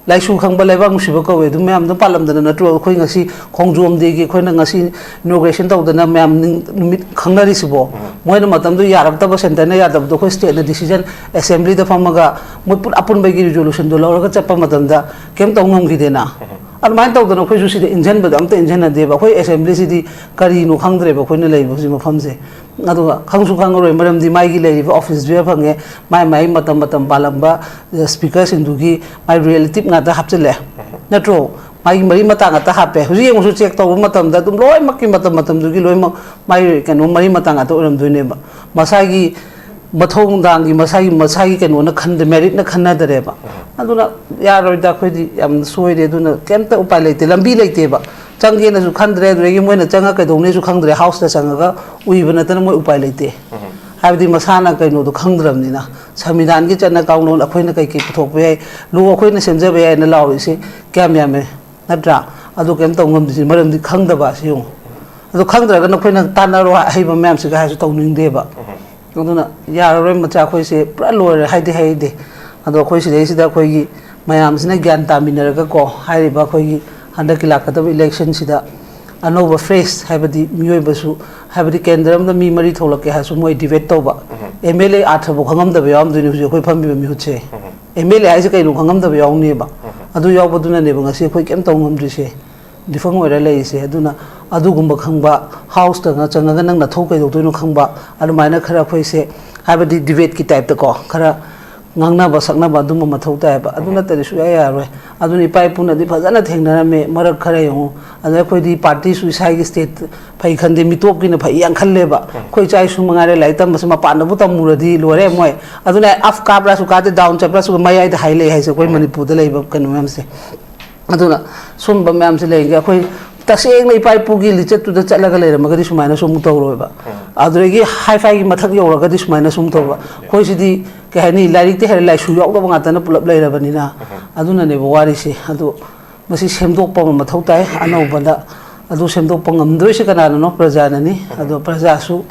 lai su khang ba laiba musiba ko we dum yam da palam da natro khoi ngasi khongjom de ge khoina ngasi inauguration taw da na yam numit khangnari sibo moina matam du yarab ta ba center na yadab do khoi state na decision assembly da famaga moi pun apun ba gi resolution do lawra ga chapa matam da kem taw ngom gi de na almain taw da khoi su si de engine ba am ta engine na de ba khoi assembly si di kari no khangdre ba khoi na lai ba si mafam se adu khangsu khangro maram di mai gi lai ba office be phange mai matam palamba speaker sindugi mai reality nga ta hapchele natro mai mari mata nga ta hape huji yeng su check taw matam da dum loi makki matam dugi loi mai kanu mari mata nga to ram duine ba masagi mathong dangi masagi kanu na khan de merit na khanna dare ba aduna ya roi da khoi di yam soi de duna kemta upai leite lambi leite ba change na su khandre re gi moina changa ka dong ne su khangdre house ta changa ga ui bana tan moi upai leite habdi masana kaino do khangdram ni na samidan gi chana kaungnon akhoi na kai ki puthok be lu akhoi na semja be na law ise kyam ya me natra adu kem tong ngam di maram di khangda ba si yong adu khangdra ga na khoi na tanaro hai ba mem se ga ha su tong ning de ba aduna ya roi macha khoi se pra lore hai de adu khoi se si da khoi gi mayam sina gyan ta minar ga ko hai ba khoi gi handa ki lakata election sida anova face habadi mioi basu habadi kendram da mi mari tholake ha su moi debate to ba MLA athabu khangam da bayam du ni khoi pham bi mi hu che MLA ai se kai lu khangam da bayam ni ba adu yaw baduna ne ba ngasi khoi kem tong ngam dri se difang ora lei se aduna adu gumba khangba house ta nga changa nang na thok kai do no khangba adu maina khara khoi se habadi debate ki type ta ko khara ngangna ba sakna ba dum ma thau ta ba aduna tari su ya roi aduni pai puna di phajana thengna me marak khare yo adu khoi di party suicide state phai khande mitop ki na phai yang khalle ba khoi chai su mangare lai tam ma pa na bu tam muradi lore moi aduna af ka bra su ka de down chapra su mai ai da hai le hai se khoi manipur da lai ba kan mem se aduna sum ba mem se le ga khoi taseng nei pai pugi lichet tu da chalaga le ma gadi sumaina sum to ro ba adregi hi fi gi mathak yo ga di sumaina sum to ba khoi si di ke hani lairik te her lai su yo ba nga ta na pulap lai ra bani na aduna ne wari se adu masi semdok pa ma thau tai anau banda adu semdok pa ngam doi se kana no praja na ni adu praja su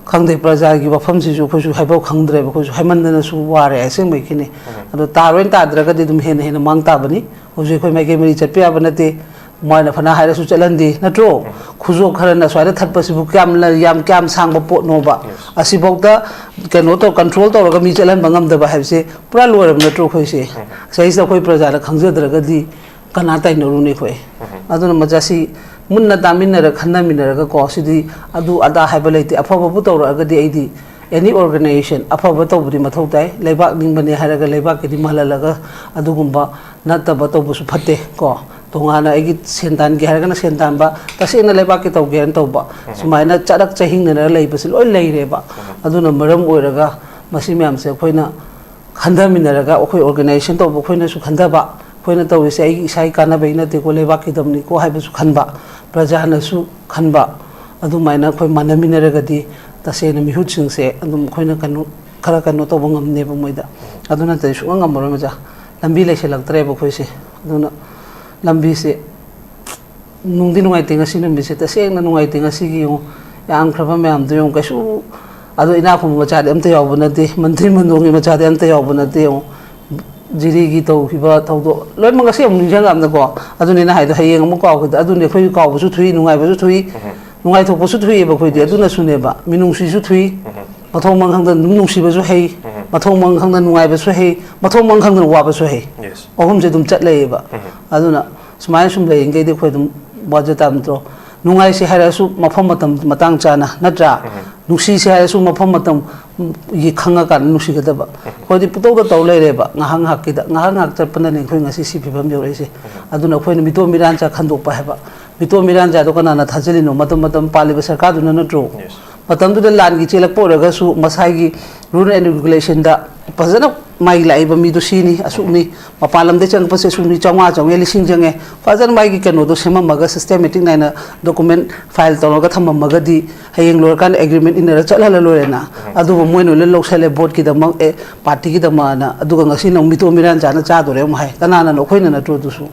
khangde praja gi bafam si su khoi su haibo khangdre ba khoi su haiman na su ware aseng mai kini adu taroin ta dra ga di dum hen hen mang ta bani hoje khoi mai ke meri chat pe abanate moina phana haira su chalandi natro khujo kharana swaida thatpa sibu kyam sang ba pot no ba asibokta keno to control to ga mi chalan bangam da ba habse pura loram natro khoi se sai sa khoi praja la khangja draga di kana tai no ru ne khoi aduna majasi munna taminna ra khanna minna ra ko sidi adu ada haiba leite afa bu to ra ga di aidi any organization afa ba to budi mathau tai leibak ning bane haraga leibak ki di malalaga adu gumba natta ba to bu su phate ko tongana egi sentan ge haragana sentan ba tasena leba ki tawge an tawba sumaina charak chahing na lei basil oi lei re ba aduna maram oiraga masi myam se khoina khanda minaraga okhoi organization to khoina su khanda ba khoina tawi se ai sai kana beina te ko leba ki damni ko hai ba su khanba praja na su khanba adu maina khoi manaminaraga di tasena mi hutsing se adum khoina kanu khara kanu to bangam ne ba moida aduna te su ngam maro ma ja lambi le se lagtre ba khoi se aduna lambi se nungdi nungai tinga sinambi se taseng na nungai tinga sigi yo yang khraba myam do yong kasu ado ina khum macha de amte yawbuna de mantri mandongi macha de amte yawbuna de yo jiri gi to hiba to do loi manga se mung jang am na ko ado ni na hai do hayeng mu ko ko ado ne khoi ko bu su thui nungai bu su thui nungai to bu su thui ba khoi de ado na su ne ba minung si su thui mathong mang khang da nung si ba su hei mathong mang khang da nungai ba su hei mathong mang khang da wa ba su hei ohum je dum chat le ba aduna sumai sum le ngai de khoi dum baja tam tro nungai se hara su mafam matam matang chana natra nusi se hai su mafam matam yi khanga kan nusi ga daba khoi di puto da taw le re ba ngahang hak ki da ngahang hak char pana ne khoi ngasi si phibam jo re se aduna khoi ni mito miran cha khandok pa ha ba mito miran cha do kana na thajeli no matam matam pali ba sarkar du na tro matam du da lan gi chelak po ra ga su masai gi rule and regulation da pazana mai lai ba mi do sini asukni mapalam de chang pa se suni changwa changwe lising jange pazana mai gi kano do sema maga systematic naina document file to ga thamma maga di hayeng lor kan agreement in ra chala la lore na adu mo no le lok sele board ki da ma e party ki da ma na adu ga ngasi no mito miran cha na cha do re ma hai kana na no khoina na tro du su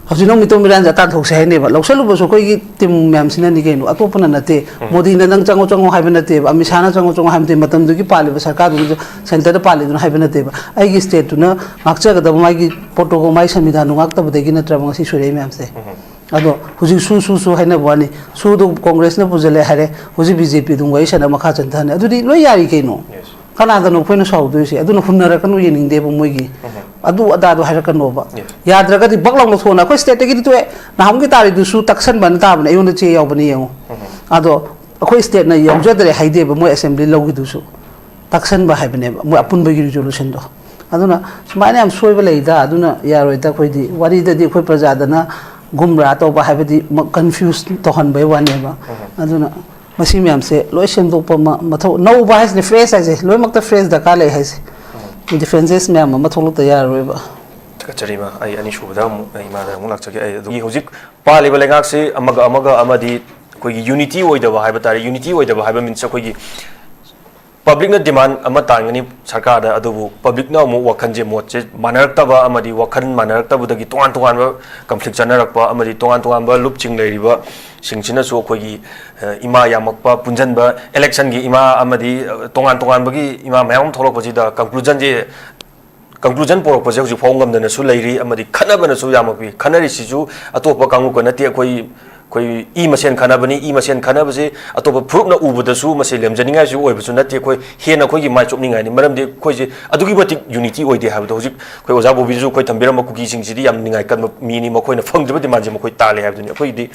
hausi no mito miran ja tan thok se ne ba lok selu bo so koi gi tim mem sina ni ge no atopana na te modi na nang chango chango hai ba na te ba ami sana chango chango hai te matam du ki pali ba sarkar du center da pali du hai ba na te ba ai gi state tu na ngakcha ga da mai gi photo ko mai samida nu ngak ta ba de gi na tra bang si sure mem se ado huji su hai na bani su du congress na pujale hare huji bjp du wai sana makha chan thane adu di loi yari ke no kana da no phone sau du se adu no hunna ra kanu yening de ba moi gi adu ada do hai ra kanu ba yadra ga di baklong no thona ko state gi tu na ham gi tari du su taksan ban ta ban ayun de che yaw bani yeng ado ko state na yaw jadre hai de ba moi assembly lo gi du su taksan ba hai bane ba moi apun ba gi resolution do aduna smaine am soi ba lei da aduna yaroi da khoi di wari da di khoi praja da na gumra to ba hai ba di confused to han bai wane ba aduna masi myam se loi sem do pa ma tho no ba has the phrase ai loi mak ta phrase da ka le hai se differences myam ma tholo ta yaroi ba Kacharima, I ani shubda ai ma da mulak chake ai du hojik pa level ngak se amaga amadi koi unity oida ba haiba tare unity oida ba haiba min sa koi public na demand ama tangani sarkar da adubu public na mu wakhan je mot je manarakta ba amadi wakhan manarakta bu dagi tongan ba conflict chanarak ba amadi tongan ba loop ching lei ba singchina so koi gi ima yamak ba punjan ba election gi ima amadi tongan ba gi ima mayam tholok ba ji da conclusion porok pose ju phongam dana su leiri amadi khana bana su yamakwi khanari si ju atopa kangu ko nati koi I masen khana bani I masen khana base atopa proof na ubu da su mase lemjaninga ju oi bu nati koi hena koi gi mai chop ningai ni maram de koi je adugi batik unity oi de ha do hojik koi oja bobi ju koi thambiram ma kuki sing si di yam ningai kan mi ni ma koi na phang de manje ma koi tale ha du koi di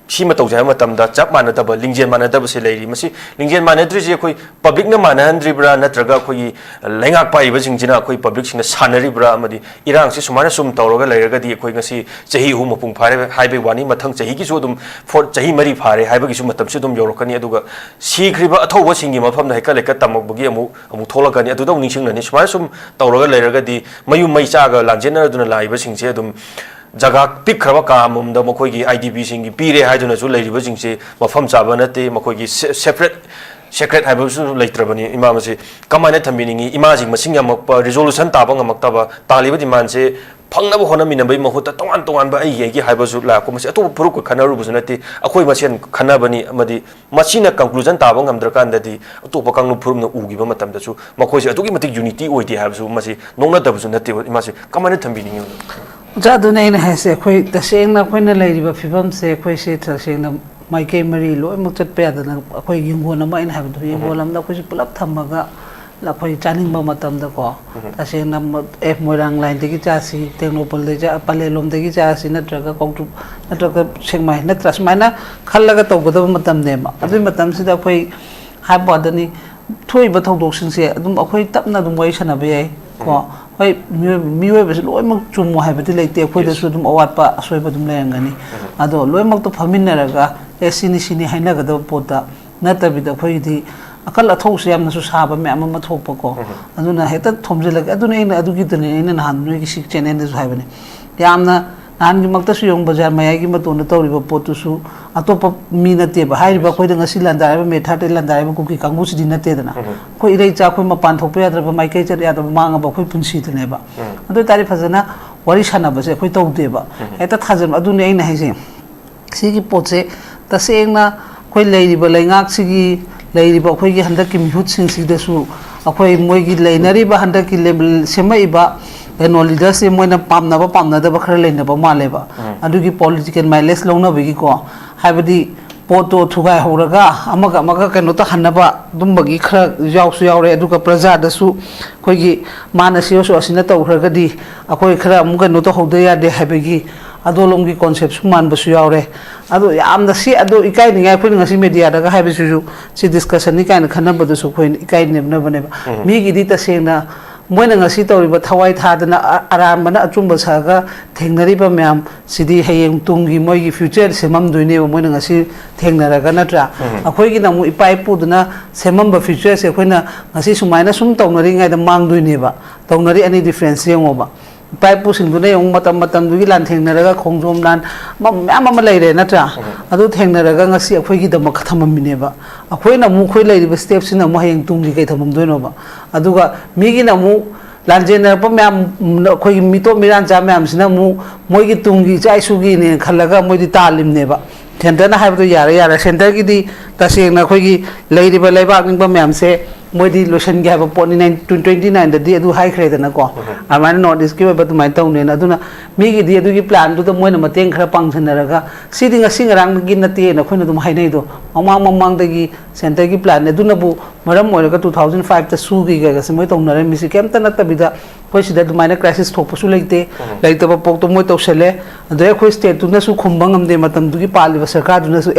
Sima tau jaya matam da chap mana da ba lingjen mana da ba se leiri masi lingjen mana dri je koi public na mana handri bra natraga koi lengak pai ba jingjina koi public sing na sanari bra amadi irang si sumana sum tawroga leiraga di koi ngasi chahi hu mapung phare haibe wani mathang chahi gi so dum for chahi mari phare haiba gi su matam se dum yorokani aduga si khriba athoba singi mafam na heka leka tamak bagi amu tholakani adu dong ningsing nani sumana sum tawroga leiraga di mayu mai chaga lanjena duna laiba singse dum jaga pick khaba kam da makoi gi IDP singi pire haiduna su leiriba jingse mafam chaba nate makoi gi secret haiba su leitrabani imam se kamane thambiningi imaging masing yamak resolution taba ngamak taba taliba demand se phangnaba hona minabai mahuta tongan ba ai gi haiba su la ko mase atu puruk khanaru bu nate akoi masen khanabani amadi masina conclusion taba ngamdra kan dadi atu pakang nu phurum na ugi ba matam da su makoi se atu gi matik unity oidi haiba su mase nongna da bu nate imase kamane thambiningi jadu nei na hase khoi ta seng na khoi na leiri ba phibam se khoi se tha seng na mai ke mari loi muk chat pe da na khoi yingo na mai na ha du yingo lam da khoi pulap thamaga la khoi chaning ba matam da ko ta seng na f moirang line de gi cha si tenopol de ja pale lom de gi cha si na traga kongtu na traga seng mai na tras mai na khallaga to go da matam ne ma adu matam si da khoi ha ba da ni thoi ba thok dok sing se adum khoi tap na dum wai sana be ko hoi miwe bes loi mak chumo hai bati leite khoi da su dum awat pa asoi ba dum lengani ado loi mak to phamin na raga sini haina ga do pota na ta bi da khoi di akal athau se am na su saba me am ma thok pa ko aduna heta thomje lag aduna ina adu gi tane ina han noi gi sik chenen de hai bane yamna nan gi mak ta su yong bazar maya gi ma to na tori ba potu su atopa mi na te ba hai ba khoi da ngasi lan da ba me tha te lan da ba ku ki kangu si din na te da na khoi rei cha khoi ma pan thok pe ya da ba mai kai cha ya da ma nga ba khoi punsi te ne ba adu tari phazana wari sana ba se khoi tau de ba eta thajam adu ne ina hai se si gi poche ta seng na khoi leiri ba leingak si gi leiri ba khoi gi handak ki mihut sing si da su akhoi moi gi leinari ba handak ki level semai ba eno leader se moina pamna da ba khara leina ba male ba adu gi political mileage longna bi gi ko habadi poto thugai horaga amaga kano ta hanaba dumbagi khara yaw su yaw re adu ka praja da su khoi gi mana se so asina ta khara di akoi khara amuga no to hoda ya de habegi adolomgi concept suman basu yaure adu yamna si adu ikai ningai khoi ngasi media daga haibe su si discussion ni kaina khana badu su khoi ikai nebna bane mi gi di ta sena moina ngasi tawriba thawai thadana aram bana achumba saga thengnariba myam sidi hayeng tungi moigi future semam duine moina ngasi thengnaraga natra akhoi gi namu ipai puduna semam ba future se khoina ngasi sumaina sum tawnari ngai da mang duine ba tawnari ani difference yengoba pai pusing du ne yong matam du gi lan thengnaraga khongjom lan myam ma leire natra adu thengnaraga ngasi akhoi gi da makha thamamine ba akhoi na mu khoi leiri ba step sina mo hayeng tungi kai thamam doino ba aduga mi gi na mu lanjena pa myam khoi mito miran cha myam sina mu moi gi tungi chai su gi ne khalaga moi di talim ne ba center na haibu yara center gi di taseng na khoi gi leiri ba leibak ning ba myam se moi di lotion gi ha ba poni 29 da di adu high grade na ko amana not is gi ba tu mai tau ne na aduna mi gi di adu gi plan du da moi na mateng khara pangsan na raga si ding asing rang gi na te na khoi na dum hai nei do mamang da gi center gi plan ne du na bu maram moi ga 2005 ta su gi ga se moi tong na re mi si kem ta na ta bi da khoi si da du mai na crisis thok su leite leite ba pok to moi to sele ade khoi state tu na su khumbang am de matam du gi pali ba sarkar du na su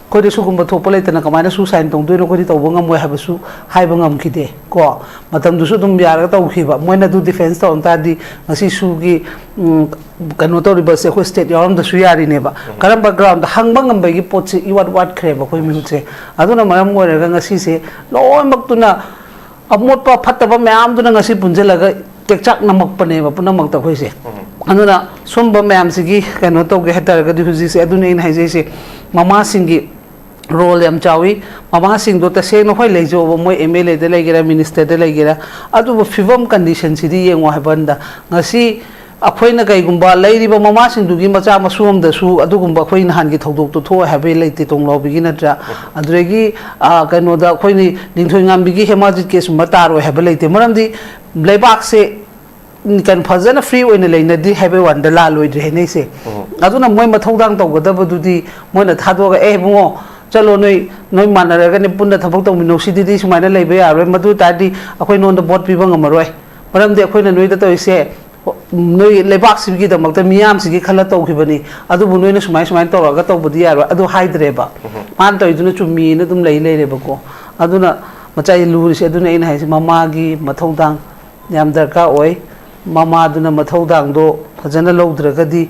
khoi de su khumba thok pa leite na ka mai na su sign tong du no khoi to bang moi ha ba su hai bang am ki de ko matam du su dum yar ga tau khi ba moi na du defense ta on ta di ngasi su gi kanu to riba se khoi state yaram da su yari ne ba karam background hang bang am ba gi pot si wat khre ba khoi mi che aduna maram moi ga ngasi se loi mak tu na amot pa phatta ba myam du na ngasi punjela ga tekchak namak pane ba puna mak ta khoi se aduna somba myam sigi kanu to ge hatar ga di huji se aduna in hai je se mama singi role yam chawi mama sing do ta se no hoi leijo bo moi MLA de legera minister de legera adu fivam condition sidi yengwa habanda ngasi akhoi na kai gumba leiri ba mama sing du gi macha masum da su adu gumba khoi na han gi thodok to tho habe leite tong lo bi gi na tra adregi kano da khoi ni ningthoi ngam bi gi hemajit ke sum tar ro habe leite maram di leibak se kan phajana free oina leina di habe wanda la loi de nei se aduna moi mathodang to goda bu di moi na thado ga bungo chalo noi manaraga ni punna thabok tong mino si di sumaina leibe ya roi madu ta di akhoi non da bot pi bang amaroi maram de akhoi na noi da to ise noi lebak si gi da mak ta miyam si gi khala to khibani adu bu noi na sumai to ga to bu di ya adu haidre ba man to iduna chumi na dum lei le ba ko aduna machai lu ri aduna ina hai mama gi mathodang yam darka oi mama aduna mathodang do phajana lodra ga di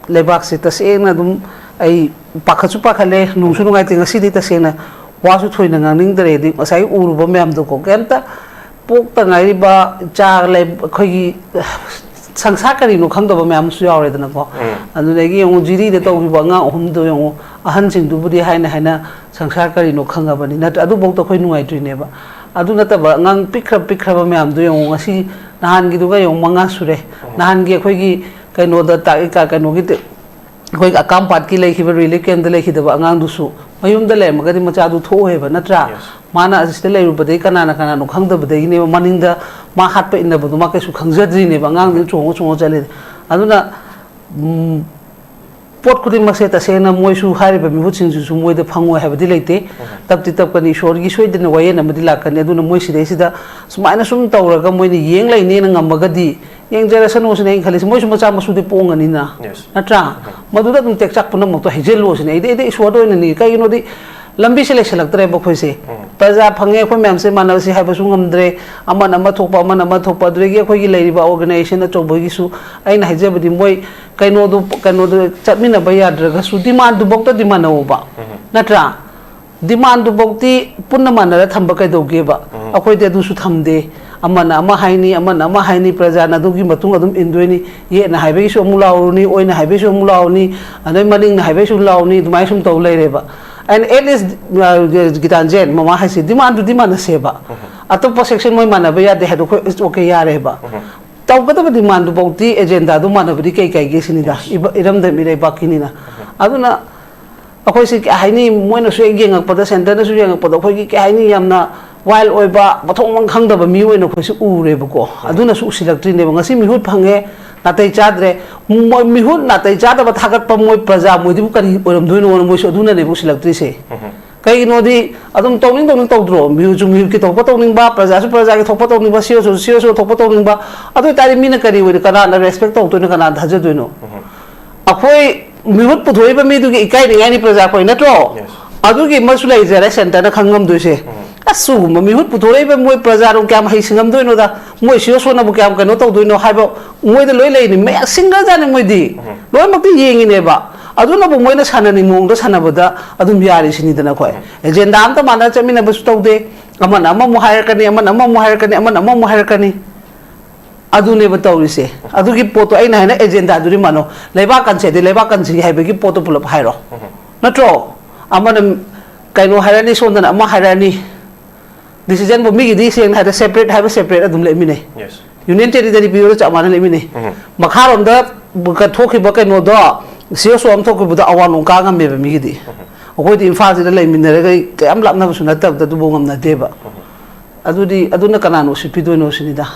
lebak si ta se na dum ai pakhachu pakhale nungsu nungai tinga sidi ta sena wasu thoina ngangning dare di asai uruba myam do ko kenta pok ta ngai ba cha le khoi gi sangsa kari no khang do ba myam su yaw re dana ko anu le gi yong jiri de to bi ba nga hum do yong ahan sing du budi haina sangsa kari no khanga ba ni na adu bok to khoi nungai tu ne ba adu na ta ba ngang pikra ba myam do yong asi nahan gi du ga yong manga sure nahan gi khoi gi kai no da ta ka no gi khoi akam pat ki lei khiba relief ken de lei khidaba angang du su mayum da le magadi macha du tho he ba natra mana asiste lei ru badai kana no khang da badai ne maning da ma hat pa inna bu ma ke su khang jadri ne ba angang du chongo chale aduna pot kudi ma se ta se na moi su hari ba mi hu ching su moi da phangwa ha ba di leite tap kani shor gi soi de na waye na ma di la kan aduna moi si dei sida sumaina sum tawra ga moi ni yeng lai ne na ngamagadi yang generation was ne khalis moi sum cha ma su de pong ani na natra madu da dum tek chak punam to hijel lo sine ide so do ni kai no di lambi se select tre ba khoi se paja phange khoi myam se manaw si ha ba su ngamdre amana ma thokpa dre gi khoi gi leiri ba organization na chobo gi su aina hije ba di moi kai no do chatmina ba ya dra ga su demand du bok to demand no ba natra demand du bok ti punna manara thamba kai do ge ba akhoi de du su thamde amana ama haini praja na dugi matung adum indoi ye na haibe su mulauni oina haibe su mulauni anai maning na haibe su launi dumai sum to leire ba and at least gitanjen mama haisi demand seba atopa section moi mana ba ya de hado is okay ya re ba taw ka ba demand du bauti agenda du mana ba di kai ge sinida iram da mi re bakini na aduna akhoi si haini moi na su engak pada center na su engak pada khoi ki haini yamna while oiba bathong mang khang da ba mi oina khoi su ure ba ko aduna su silaktri ne ngasi mi hut phange natai chadre mi hut natai chada ba thagat pa moi praja moi di kan oram doino moi su aduna ne bu silaktri se kai no di adum tawning tawdro mi hu mi ki to pa tawning ba praja ki thok pa tawning ba sio thok pa tawning ba adu tari mi na kari oi kana na respect to na kana dhaja doino akhoi mihut puthoi ba mi du gi ikai ringai ni praja khoi na tro adu gi masu lai jare center na khangam du se asu mihut puthoi ba moi praja ro kyam hai singam du no da moi sio so na bu kyam ka no to du no hai ba moi da loi lai ni me singa ja ni moi di loi mak ti yengi ne ba adu na bu moi na sana ni mong da sana ba da adum yari sini da na khoi agenda am ta mana chami na bu to de aman amma mu hire kani aman amma mu hire kani aman amma mu hire kani adu ne ba tawrise adu gi poto ai na na agenda adu ri mano leba kan se de leba kan si hai ba gi poto pulap hai ro natro aman kaino harani sondan amma harani decision bo mi gi di seng ha separate ha separate adum le mi ne yes union territory bureau cha mana le mi ne makharom da ka thokhi ba kaino do sio so am thokhi bu da awan ong ka ngam me ba mi gi di akoi di infal ji da le mi ne ga kam lap na bu suna tab da du bo ngam na de ba aduna kana no si pido no sinida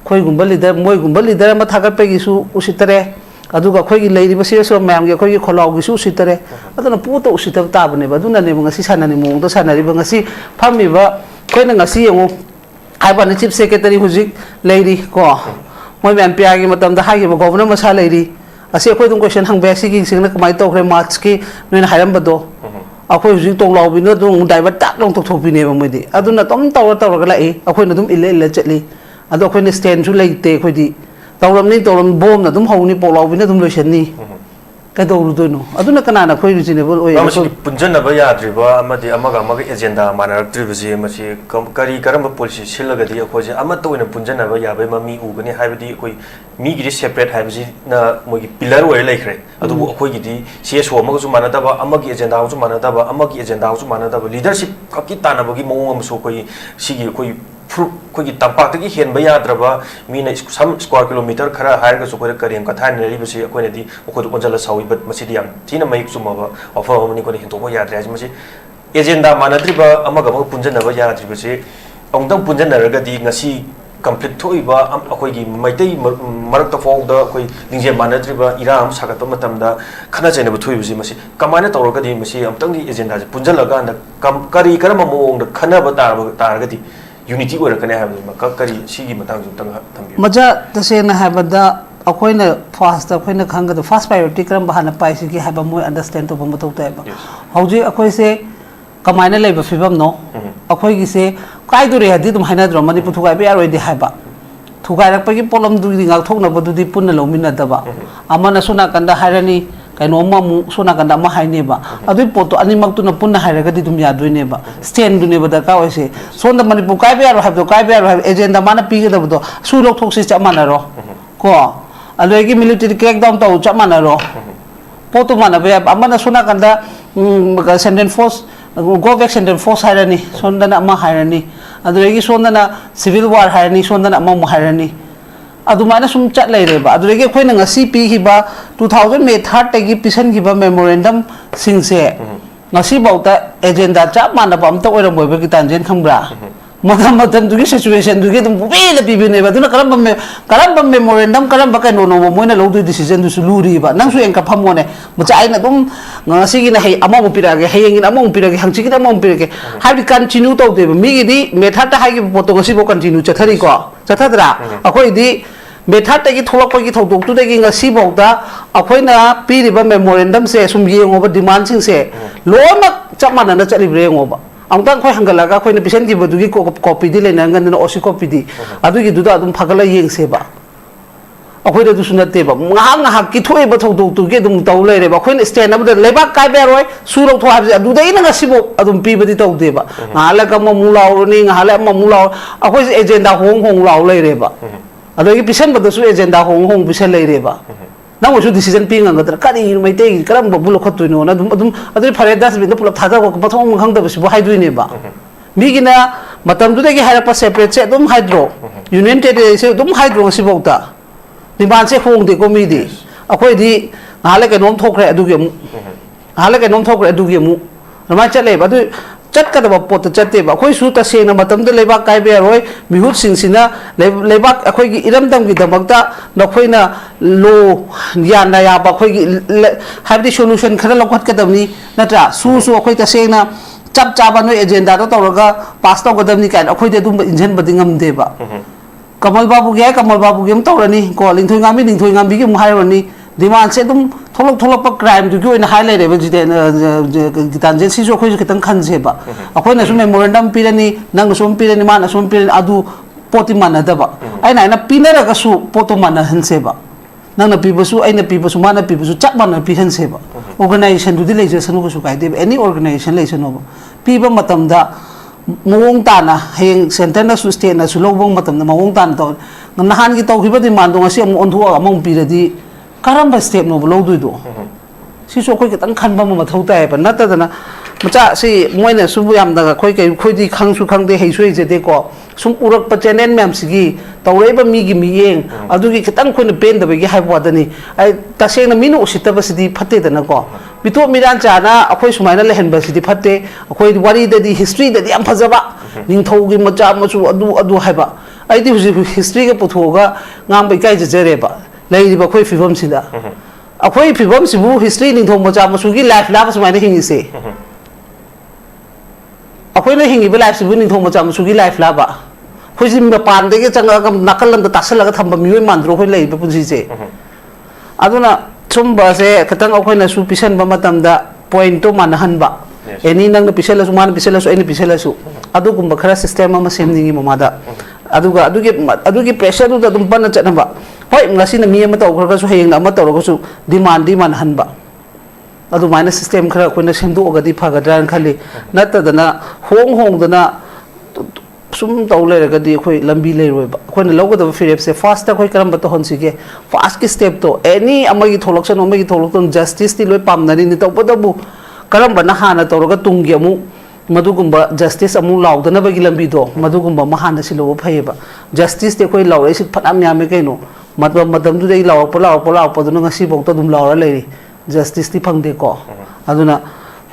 khoi gumba leader moi gumba leader ma thagar pe gi su usitare aduga khoi gi leiri ba sio so mayam gi khoi gi kholau gi su usitare aduna pu to usitaba ta bane ba aduna ne ngasi sanani mong to sanari ba ngasi phami ba khoi na ngasi yengo hai ba chief secretary hujik leiri ko moi mayam pia gi matam da hai gi ba governor masa leiri ase khoi dum question hang ba si gi sing na kamai to khre march ki noin hairam ba do akhoi hujik tong law bi no dung divert tak long to thopi ne ba moi di aduna tom taw ga lai akhoi na dum ile chatli ado akhoi ne stand su leite khoi di tawram ni tawram bom na dum hawni polaw bi na dum loisan ni ka do ru do no aduna kana na khoi reasonable oi amasi punjana ba yadri ba amadi amaga agenda manar tri bisi amasi kari karam policy silaga di akhoi je amato ina punjana ba ya ba mami u gani haibadi akhoi mi gi separate haibasi na mogi pillar oi laikre adu akhoi gi di CSO amaga su manada ba amagi agenda su manada ba amagi agenda su manada ba leadership kaki tana ba gi mong am so koi sigi koi कोई तंपाक की हेन बया द्रबा मीना सम स्क्वायर किलोमीटर खरा हायर का सुपर करें का थान नेरी बसे कोई नेदी ओखो तो कोंजल सावी बट मसी दियाम थीना मई सुमबा ऑफर हमनी को हिंतो को याद राज मसी एजेंडा मानद्रिबा अमगा मग पुंजनबा याद्रि बसे औंदम पुंजनरगदी ngasi complete thoiba akoi gi maitai marak ta fong da koi lingje manadriba iram sagat matamda khana chaina bu thoibisi masi kamana tawragadi masi amtang gi agenda punjalaga na kari karama mong da khana ba taragadi unity or can have Makari, Shigi Matang, Maja, the same Habada, a coin fast, a coin of hunger, the first priority, Bahana Paisiki have a more understand to Bomoto. How do you acquire say, Kamana labor fibam no? A coin say, Kaiduri did Manadro, Manipur to be already haba. To guide a pagi polum doing out Tona, but do the Punalomina daba. Amana Sunak and the Hirani. Kaino mamu sona kanda mahai neba adu poto animak tu na punna hairaga di tum yadu neba stand du neba da ka oise sonda Manipur kai be aro have do kai be aro have agenda mana pi ga do su lok thok si chamana ro ko alwegi military crackdown to chamana ro poto mana be amana sona kanda sentence force go back sentence force hairani sonda na ma hairani alwegi sonda na civil war hairani sonda na ma hairani adumana sum chat lai reba adurege khoi na ngasi pi hiba 2000 me third tagi pisan hiba memorandum singse ngasi bauta agenda cha mana bam ta oira moiba ki tanjen khambra madam dugi situation dugi dum bela bibi ne ba duna karam memorandum karam ba ka no moina lo du decision du suluri ba nang su engka phamone mucha aina dum ngasi gi na hei ama mo pirage heyeng ama mo pirage hangchi gi ama mo pirage habi continue to de mi gi di me third ta hagi poto ngasi bo continue chathari ko chathadra akoi di Method tagi tholak pagi thodok tu tagi ngasi bauda akhoina piriba memorandum se sum yengoba demand sing se lomak chamana na chali brengoba amtang khoi hangalaga khoina pisan gi bodugi copy di lena ngan na osi copy di adugi duda adum phagala yeng se ba akhoida du sunate ba nga ki thoi ba thodok tu ge dum taw le re ba khoina stand up leba kai be roi surok tho habje adu dei na ngasi bo adum pi badi taw de ba ngala ka ma mulaw ni ngala ma mulaw akhoi agenda hong law le re ba adoi pisan ba su agenda hong pisan lai reba na mo su decision ping ang gadra kari mai te karam ba bulo khatu no na dum adoi phare das bin pulap thaga ko pathong khang da bu hai dui ne ba mi gina matam du de gi haira pa separate se dum hydro union territory se dum hydro si bauta ni ban se hong de ko mi di akoi di ngale ke nom thokre adu ge mu ngale ke nom thokre adu ge mu rama chale ba du chat ka da pot chatte ba khoi su ta se na matam de leba kai be roi mihut sing sina leba akhoi gi iram dam gi damakta na khoi na lo yan na ya ba khoi gi have the solution khara lokhat ka damni natra su akhoi ta se na chap ba no agenda to tawraga pass to gadam ni kan akhoi de dum injen badingam de ba kamal babu ge am tawrani ko lingthoi ngami bi gi mu hairani demand se dum tholok pa crime du gi na highlight re ji gitan je si jo khoi kitang khan je ba akhoi na su memorandum pirani nang sum pirani ma na sum pirani adu poti mana da ba ai na pinara ka su poto mana han se ba nang na pibasu ai na pibasu mana pibasu chak mana pi han se ba organization du di legislation ko su kai de any organization legislation no piba matam da mawong tana heng center na su state na su lobong matam na mawong tana to nahan gi taw khiba demand do ngasi among onthua among piradi karamba step no lo du do si so khoi kitang khan ba ma thau tai ba na ta na macha si moina su yam da khoi kai khoi di khang su khang de hei sui je de ko sum urak pa channel mem sigi tawrei ba mi gi mi yeng adu gi kitang khoi na pen da ba gi hai ba da ni ai ta seng na minu usita ba sidi phatte da na ko bitu miran cha na akhoi sumai na lehen ba sidi phatte akhoi wari da di history da di am phajaba ning thau gi macha machu adu hai ba ai di history ga putho ga ngam bai kai je jere ba lai di ba khoi fibam sida akhoi fibam sibu history ning thau macha machu gi life la ba sumai na hingi se akhoi na hingi ba life sibu ning thau macha machu gi life la ba khoi sim ba pan de ge changa ga nakal lam da tasal ga thamba mi mandro khoi lai ba punsi se aduna chumba se katang akhoi na su pisan ba matam da point to man han ba eni nang na pisela su man pisela su eni pisela su adu gumba khara system ma semningi mamada adugi pressure du da dum ban cha na ba hoi ngasi na mi ma taw khara su heng na ma taw ko su demand han ba adu minus system khara ko na semdu ga di phaga dran khali natta da na hong da na sum taw le ga di khoi lambi le roi ba khoi na logo da firep se fast ta khoi karam ba to hon si ge fast ki step to any amagi tholoksan amagi tholokton justice ti loi pam na ni to pa da bu karam ba na hana to ga tung ge mu madugumba justice amu laudana bagi lambi do madugumba mahana silo phayeba justice te khoi laure si phanam yame kaino madam du dei law pola do ngasi bok to dum laura leiri justice ti phangde ko aduna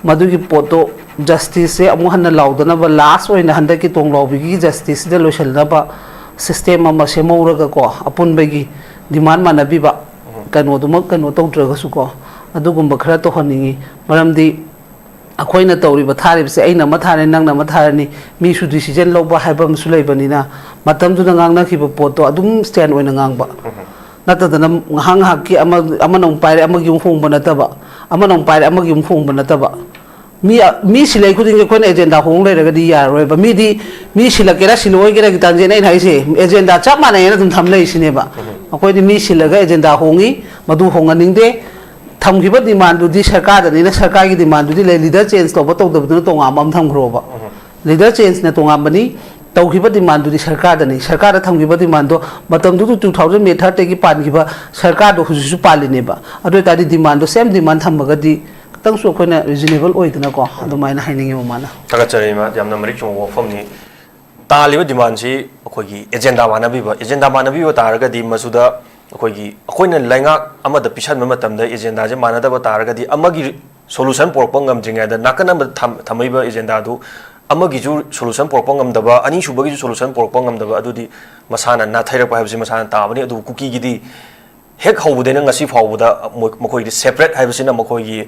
madugi poto justice se amu hanna laudana ba last oina handa ki tong law bigi justice de loshal na ba system ama se moura ga ko apun bagi demand manabi ba kano dum kano to tra su ko adugumba khara to honingi maramdi akhoi na tawri ba thari se aina ma thare nang na ma tharani mi su decision lo ba haibam su lei bani na matam du ngang na ki ba poto adum stand oina ngang ba nata da hang hak ki ama nong pai ama gi hong ba na ta ba ama nong pai ama gi hong ba na ta ba mi silai khuding ko na agenda hong le ra di ya roi ba mi silakera siloi gera ki tan je nei hai se agenda chap ma nei na dum tham lei sine ba akhoi di mi silaga agenda hongi madu honganing de thamgiba demand du di sarkar da ni na sarkar gi demand du di leader change to ba to da to ngam am tham gro ba leader change na to ngam bani tawgiba demand du di sarkar da ni sarkar da thamgiba demand do matam du 2030 gi pan gi ba sarkar do huju su pali ne ba ado ta di demand do same demand tham ga di tang su ko na reasonable oi dana ko ado mai na haining ma mana taga chari ma jamna mari chung wo phom ni ta liba demand si akhoi gi agenda manabi ba taraga di masuda akhoi lainga amada pisan matam da agenda je manada ba taraga di amagi solution porpang ngam jinga da nakana thamai ba agenda du amagi ju solution porpang ngam da ba ani subagi ju solution porpang ngam da ba adudi masana na thaira pa habsi masana ta bani adu cookie gi di hek hawudena ngasi fawuda makoi di separate haibasina makoi gi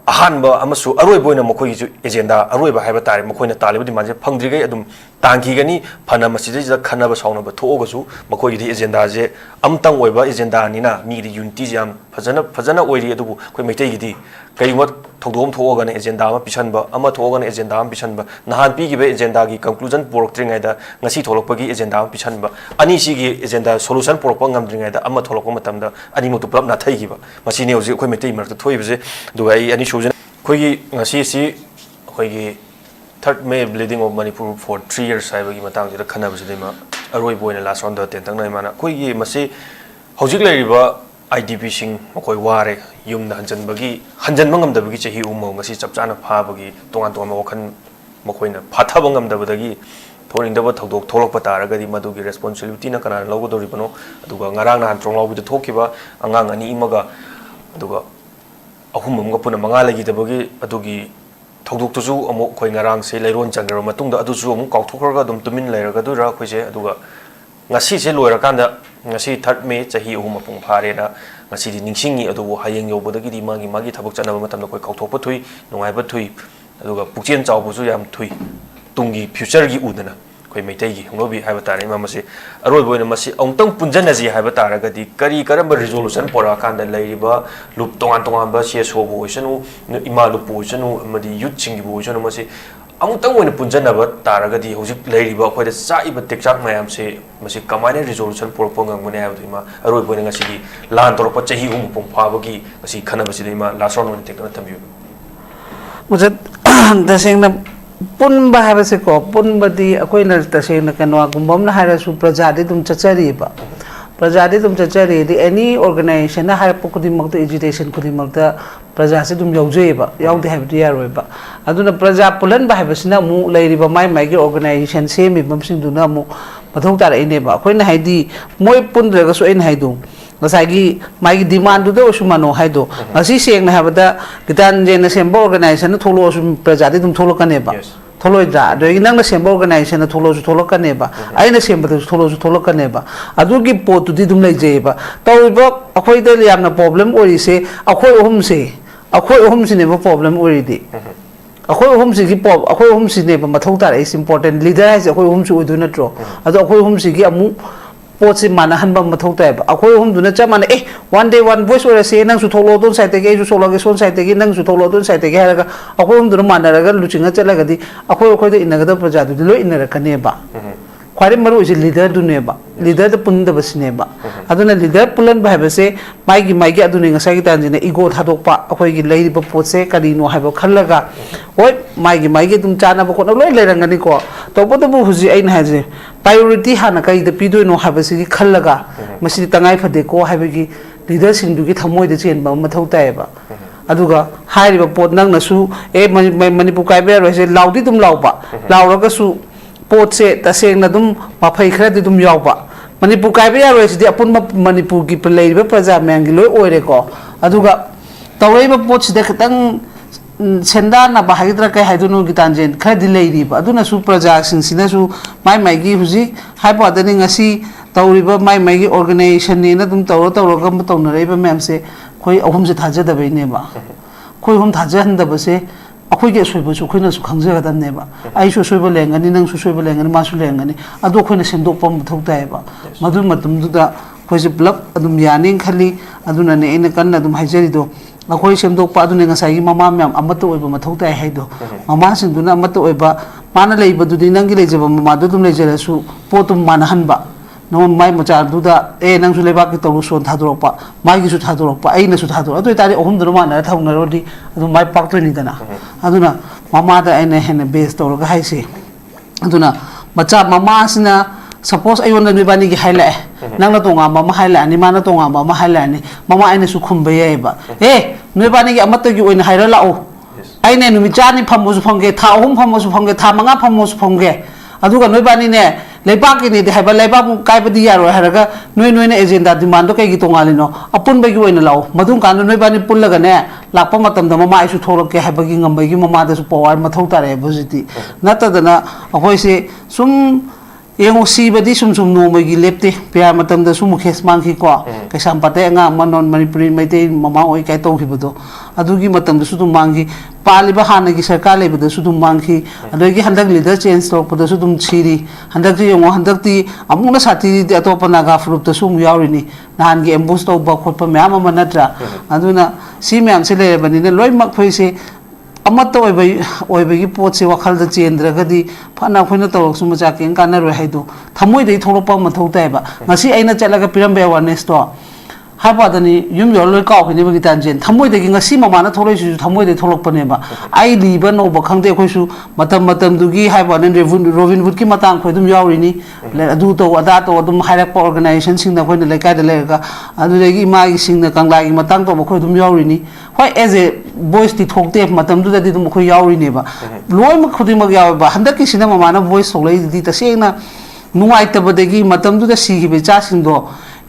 ahan ba amasu aroi boina makoi gi agenda aroi ba haiba tare makoi na taliba di manje phangdri gai adum tangki gani phana masiji da khana ba sauna ba thoga su makoi di agenda je amtang oiba agenda ni na mi di unity jam fajana oiri adu koi meitai gi di kai wat thogdom thoga ne agenda ma pisan ba ama thoga ne agenda am pisan ba nahan pi gi be agenda gi conclusion porok tringai da ngasi tholok pa gi agenda am pisan ba ani si gi agenda solution porok pa ngam tringai da ama tholok ma tamda ani mutu prap na thai gi ba masi ne oji koi meitai mar ta thoi bje du ai ani shojen koi gi ngasi si koi gi third May bleeding of Manipur for 3 years hai bagi matang jira khana bje ma aroi boina last round da ten tang nai mana koi gi masi hojik lai riba IDP sing koi ware yung na hanjan mangam da bagi chahi umo ngasi chapchana pha bagi tongan tongan wakhan makoi na phatha bangam da badagi thoring da ba thodok tholok pata raga di madu gi responsibility na kana logo do ribano aduga ngarang na trong logo de thokiba angang ani imaga aduga ahum amga puna mangala gi da bagi adugi thodok tu ju amo koi ngarang se leiron changro matung da adu ju amu kauthokraga dum tumin leiraga du ra khoi se aduga ngasi se loira kanda ngasi 3 May chahi ahum apung phare na ngasi di ningsingi adubu hayeng yobodagi di magi thabuk chana matam koi kauthokpa thui nungai ba thui aduga pukchen chawbu ju yam thui tungi future gi udana koi meitai gi ngobi haiba tare ma masi aroi boina masi ongtang punjana ji haiba taraga di kari karamba resolution pora kanda lairiba lup tongan tongan ba sia so bo isanu ima lup bo isanu madi youth singi bo isanu masi ongtang oina punjana ba taraga di hojik lairiba khoi da saiba tekchak mayam se masi kamaine resolution pora pong ngane haiba ima aroi boina ngasi gi lan tor pa chahi hum pong pha ba gi ngasi khana ba si ima last round on tekna thambiu mujhe dasengna pun bahasa se ko pun badi akoi na tasengna kanwa gumbam na hara su prajadi tum chachari ba prajadi tum chachari di any organization na hara pokudi mak education kudi mak ta praja se tum yauje ba yaudi ha bi yaroi ba aduna praja pulan ba ha sina mu leiri ba mai gi organization se mi bam sing duna mu pathong tar ine ba akoi na haidi moi pun daga so in haidu ngasagi mai demand du do sumano haido ngasi seng na habada kitan je na sembo organization na tholo sum prajadi tum tholo kane ba tholo da do nang na sembo organization na tholo su tholo kane ba ai na sembo tholo su tholo kane ba adu gi pot tu di dum lai je ba tawi ba akhoi de yam na problem ori se akhoi ohum se ne ba problem ori di akhoi ohum se gi pop akhoi ohum se ne ba mathau tar is important leader is akhoi ohum su udu na tro adu akhoi ohum se gi amu पोचे माना हनबा मथौ ताय बा अखोय हम दुना च माने one day one voice ओरे से नंग सु थोलो दोन साइड के सु सोलो के सोन साइड के नंग सु थोलो दोन साइड के हरगा अखोय हम दुना माना रगा लुचिंगा चलगा दी अखोय अखोय दे इनगा प्रजा दु लो इनरा कने बा ख्वारे मरु इसे लीडर दुने बा लीडर द पुन द बसने बा अदुना लीडर पुलन बा हबसे माइगी अदुने ngasa gi tan jine ego thadok pa अखोय gi लेरि बा पोचे कदिनो हाइबो खलगा ओय माइगी तुम चाना बा कोन लोय लेरंगनी को तो बो बु हुजि आइन हाजे प्रायोरिटी हाना कई द पिदोइनो हाबसे gi खलगा मसि तंगाई फदे को हाइबगी लीडर सिंग दुगी थमोय द चेन बा मथौ ताय बा अदुगा हाइरिबा पोत नंग नसु मणिपुर काइबे रसे लाउदी तुम लाउबा लाउरगा सु पोत से तसेंग दुम मफई खरदि दुम यावबा मणिपुर काइबे यारोइसदि अपुन मणिपुर की लेरिबा प्रजा मैंगी लोय ओइरे को अदुगा तवरेबा पोत सिदा खतंग सेंदा ना बाहाइद्रा कई हाइदुनो गितांजेन खरदि लेरिबा अदुना सु प्रजा सिंसिना सु माइगी हुजि हाइबो अदनि ngasi तवरिबा माइगी ऑर्गेनाइजेशन ने ना तुम तवरो गम तवनरेबा मैम से कोई अहुम से थाजदबैनेबा कोई हम थाजहनदबसे अखोई के सोइबसु खोइना सु खंगजगदनेबा आइसु सोइबा लेंगनी नंगसु सोइबा लेंगनी मासु लेंगनी अदो खोइना सेंदोकपा मथौतायबा मदु मतुमदुदा खोइसे ब्लक अदुम यानिंग खली अदुना ने इन कन्न अदुम हाइजरिदो अखोई सेंदोकपा अदुने ngसाई ममा म्याम अमत ओइबा मथौताय हाइदो ममा सिंदुना अमत ओइबा माना लेइबदुदि नंगी लेजबा ममादु दुम लेजरसु पोतुम मानहनबा नो माइ मचा दुदा नंगसु लेबा की तौरु सोन थादोरपा माइगी सु थादोरपा आइना सु थादोर अदुइ तारि अहुम दुर माना थाउनरोदि अदु माइ पाक्तोनि दना अदुना ममा दा आइना हेन बेस तौरगा हाइसे अदुना मचा ममा सिना सपोज आइवन नुबानी की हाइला नंगना तोंगा ममा हाइला अनि माना तोंगा ममा हाइला अनि ममा आइना सु खुमबे याइबा नुबानी की अमत की ओइन हाइरा लाओ आइने नुमि चानि फमोसु फंगे था अहुम फमोसु फंगे था मंगा फमोसु फंगे अदुगा नुबानी ने लेबाकी ने हाइबा लेबाक काइबदि यारो हरगा नोइने एजेंडा डिमांड तो कई तोंगालिनो अपुन बगी ओइना लाओ मधुम कान नोइबानी पुल्लगने लापा मतम द ममा आइसु थोरके हाइबगी ngambagi ममा दसु पवार मथौ तारे बुजिति नतदना अखोइसे सुम येंगो सीबदी सुम नोमगी लेप्ते प्या मतम द सुम खेस मांखी को कैसाम पते nga मनोन मणिपुरी मैते ममा ओइ काय तौखिबदो अदुगी मतम द सुदुम मांगी पालिबा हानगी सरकार लेबद सुदुम मांखी अदुगी हंदक लीडर चेंज तोपद सुदुम छिरी हंदक येंगो हंदकती अमुना साथी अतोप नागा फ्रुप त सुम यावरिनी नानगी एम्बुस तौबा खोप म्याम मनत्रा अदुना सी म्याम से लेबनी लोय मक फैसे अमत ओइबगी पोचे वखल द चेंद्रगदी फना खोइना तौरसु मचा कें कानरो हाइदो थमोइ दे थोरपा मथौ तायबा ngasi aina chalaga pirambe awareness to हाबादनी युम योलोय काउखिनि बगि तानजेन थमोइ देगि ngasi ममाना थोरैसु थमोइ दे थोलकपने बा आई लीबा नो बखंदे खोइसु मतम दुगी हाबाने रोबिन वुड की मतांग खोइदुम यावरिनी अदु तो अदा तो अदुम हाइरक ऑर्गेनाइजेशन सिंगना खोइना लेकाय दे लेगा अदु देगि इमागी सिंगना कंगलागी मतांग तो खोइदुम यावरिनी होय एज ए वॉइस ति थोकते मतम दुदि दुम खोइ यावरिनी बा लोय म खुदि मग यावबा हंदकी सिना ममाना वॉइस सोलै दि तसेना नुवाइतबदेगी मतम दुदा सिगिबे चासिंदो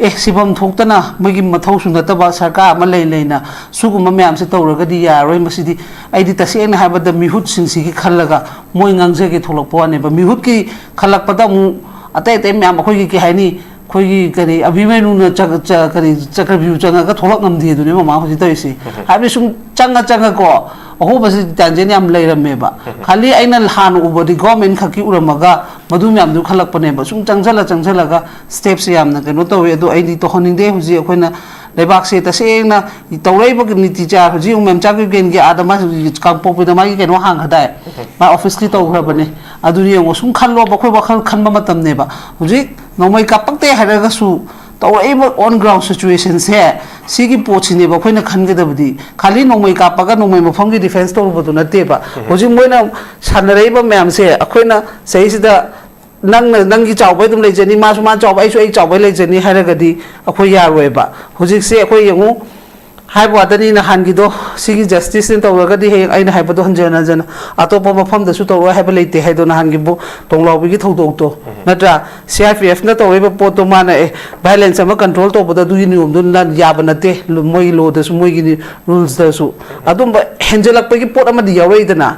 सिफम थोक्तना मगी मथौसु नतबा सरकार अमा लेना सुगुम मैम से तौरगदी यारोय मसिदी आइदी तसेना हाबद मिहुत सिंसिगी खल्लगा मोय ngangjege थोलकपने बा मिहुत की खलकपदा मु अतै तै मैम अखोगी की हाइनी खोगी करी अभिमन्यु न चक्रव्यूह चंगा थोलक नमदी दुने ममा होजि तैसे हाबे सुम चंगा को ꯑꯍꯣꯕꯁꯤ ꯇꯥꯟꯖꯦꯟ ꯌꯥꯝ ꯂꯩꯔꯝꯃꯦꯕ ꯈꯜꯂꯤ ꯑꯩꯅ ꯍꯥꯟꯅ ꯎꯕꯗꯤ ꯒꯣꯔꯃꯦꯟ ꯈꯛꯀꯤ ꯎꯔꯝꯃꯒ ꯃꯗꯨ ꯃꯌꯥꯝꯗꯨ ꯈꯜꯂꯛꯄꯅꯦꯕ ꯁꯨꯝ ꯆꯪꯁꯜꯂꯒ ꯁ꯭ꯇꯦꯞꯁꯦ ꯌꯥꯝꯅ ꯀꯩꯅꯣ ꯇꯧꯋꯦ ꯑꯗꯣ ꯑꯩꯗꯤ ꯇꯧꯍꯟꯅꯤꯡꯗꯦ ꯍꯧꯖꯤꯛ ꯑꯩꯈꯣꯏꯅ ꯂꯩꯕꯥꯛꯁꯦ ꯇꯁꯦꯡꯅ ꯇꯧꯔꯛꯏꯕ ꯅꯤꯇꯤ ꯆꯥꯔ ꯍꯧꯖꯤꯛ ꯃꯦꯝꯆꯥꯛꯒꯤ ꯑꯥꯗ ꯃꯥꯒꯤ ꯀꯥꯡꯄꯣꯛꯄꯤꯗ ꯃꯥꯒꯤ ꯀꯩꯅꯣ ꯍꯥꯡꯒꯗꯥꯏ ꯃꯥ ꯑꯣꯐꯤꯁꯀꯤ ꯇꯧꯈ꯭ꯔꯕꯅꯦ ꯑꯗꯨꯗꯤ ꯌꯦꯡꯉꯣ ꯁꯨꯝ ꯈꯜꯂꯣꯕ ꯑꯩꯈꯣꯏ ꯋꯥꯈꯜ ꯈꯟꯕ ꯃꯇꯝꯅꯦꯕ ꯍꯧꯖꯤꯛ ꯅꯣꯡꯃꯩ ꯀꯥꯞꯄꯛꯇꯦ ꯍꯥꯏꯔꯒꯁꯨ ꯇꯧꯔꯛꯏꯕ ꯑꯣꯟ ꯒ꯭ꯔꯥꯎꯟ ꯁꯤꯆꯨꯋꯦꯁꯟꯁꯦ ꯁꯤꯒꯤ ꯄꯣꯠꯁꯤꯅꯦꯕ ꯑꯩꯈꯣꯏꯅ ꯈꯟꯒꯗꯕꯗꯤ ꯈꯥꯂꯤ ꯅꯣꯡꯃꯩ ꯀꯥꯞꯄꯒ ꯅꯣꯡꯃꯩ ꯃꯐꯝꯒꯤ ꯗꯤꯐꯦꯟꯁ ꯇꯧꯔꯨꯕꯗꯨ ꯅꯠꯇꯦꯕ ꯍꯧꯖꯤꯛ ꯃꯣꯏꯅ ꯁꯥꯟꯅꯔꯛꯏꯕ ꯃꯌꯥꯝꯁꯦ ꯑꯩꯈꯣꯏꯅ ꯁꯤꯁꯤꯗ ꯅꯪꯒꯤ ꯆꯥꯎꯕꯩ ꯑꯗꯨꯝ ꯂꯩꯖꯅꯤ ꯃꯥꯁꯨ ꯃꯥ ꯆꯥꯎꯕ ꯑꯩꯁꯨ ꯑꯩ ꯆꯥꯎꯕꯩ ꯂꯩꯖꯅꯤ ꯍꯥꯏꯔꯒꯗꯤ ꯑꯩꯈꯣꯏ ꯌꯥꯔꯣꯏꯕ ꯍꯧꯖꯤꯛꯁꯦ ꯑꯩꯈꯣꯏ ꯌꯦꯡꯉꯨ ꯍꯥꯏꯕ ꯋꯥꯗꯅꯤ ꯅꯍꯥꯟꯒꯤꯗꯣ ꯁꯤꯒꯤ ꯖꯁꯇꯤꯁꯅ ꯇꯧꯔꯒꯗꯤ ꯍꯌꯦꯡ ꯑꯩꯅ ꯍꯥꯏꯕꯗꯣ ꯍꯟꯖꯤꯟ ꯍꯟꯖꯤꯟ ꯑꯇꯣꯞꯄ ꯃꯐꯝꯗꯁꯨ ꯇꯧꯔꯣꯏ ꯍꯥꯏꯕ ꯂꯩꯇꯦ ꯍꯥꯏꯗꯣ ꯅꯍꯥꯟꯒꯤꯕꯨ ꯇꯣꯡꯂꯥꯎꯕꯤꯒꯤ ꯊꯧꯗꯣꯛꯇꯣ ꯅꯠꯇ꯭ꯔꯥ CRPFꯅ ꯇꯧꯔꯤꯕ ꯄꯣꯠꯇꯣ ꯃꯥꯅ ꯚꯥꯏꯂꯦꯟꯁ ꯑꯃ ꯀꯟꯇ꯭ꯔꯣꯜ ꯇꯧꯕꯗ ꯑꯗꯨꯒꯤ ꯅꯤꯌꯣꯝꯗꯨ ꯌꯥꯕ ꯅꯠꯇꯦ ꯃꯣꯏꯒꯤ ꯂꯣꯗꯁꯨ ꯃꯣꯏꯒꯤ ꯔꯨꯜꯁꯇꯁꯨ ꯑꯗꯨꯝꯕ ꯍꯦꯟꯖꯜꯂꯛꯄꯒꯤ ꯄꯣꯠ ꯑꯃꯗꯤ ꯌꯥꯎꯔꯛꯏꯗꯅ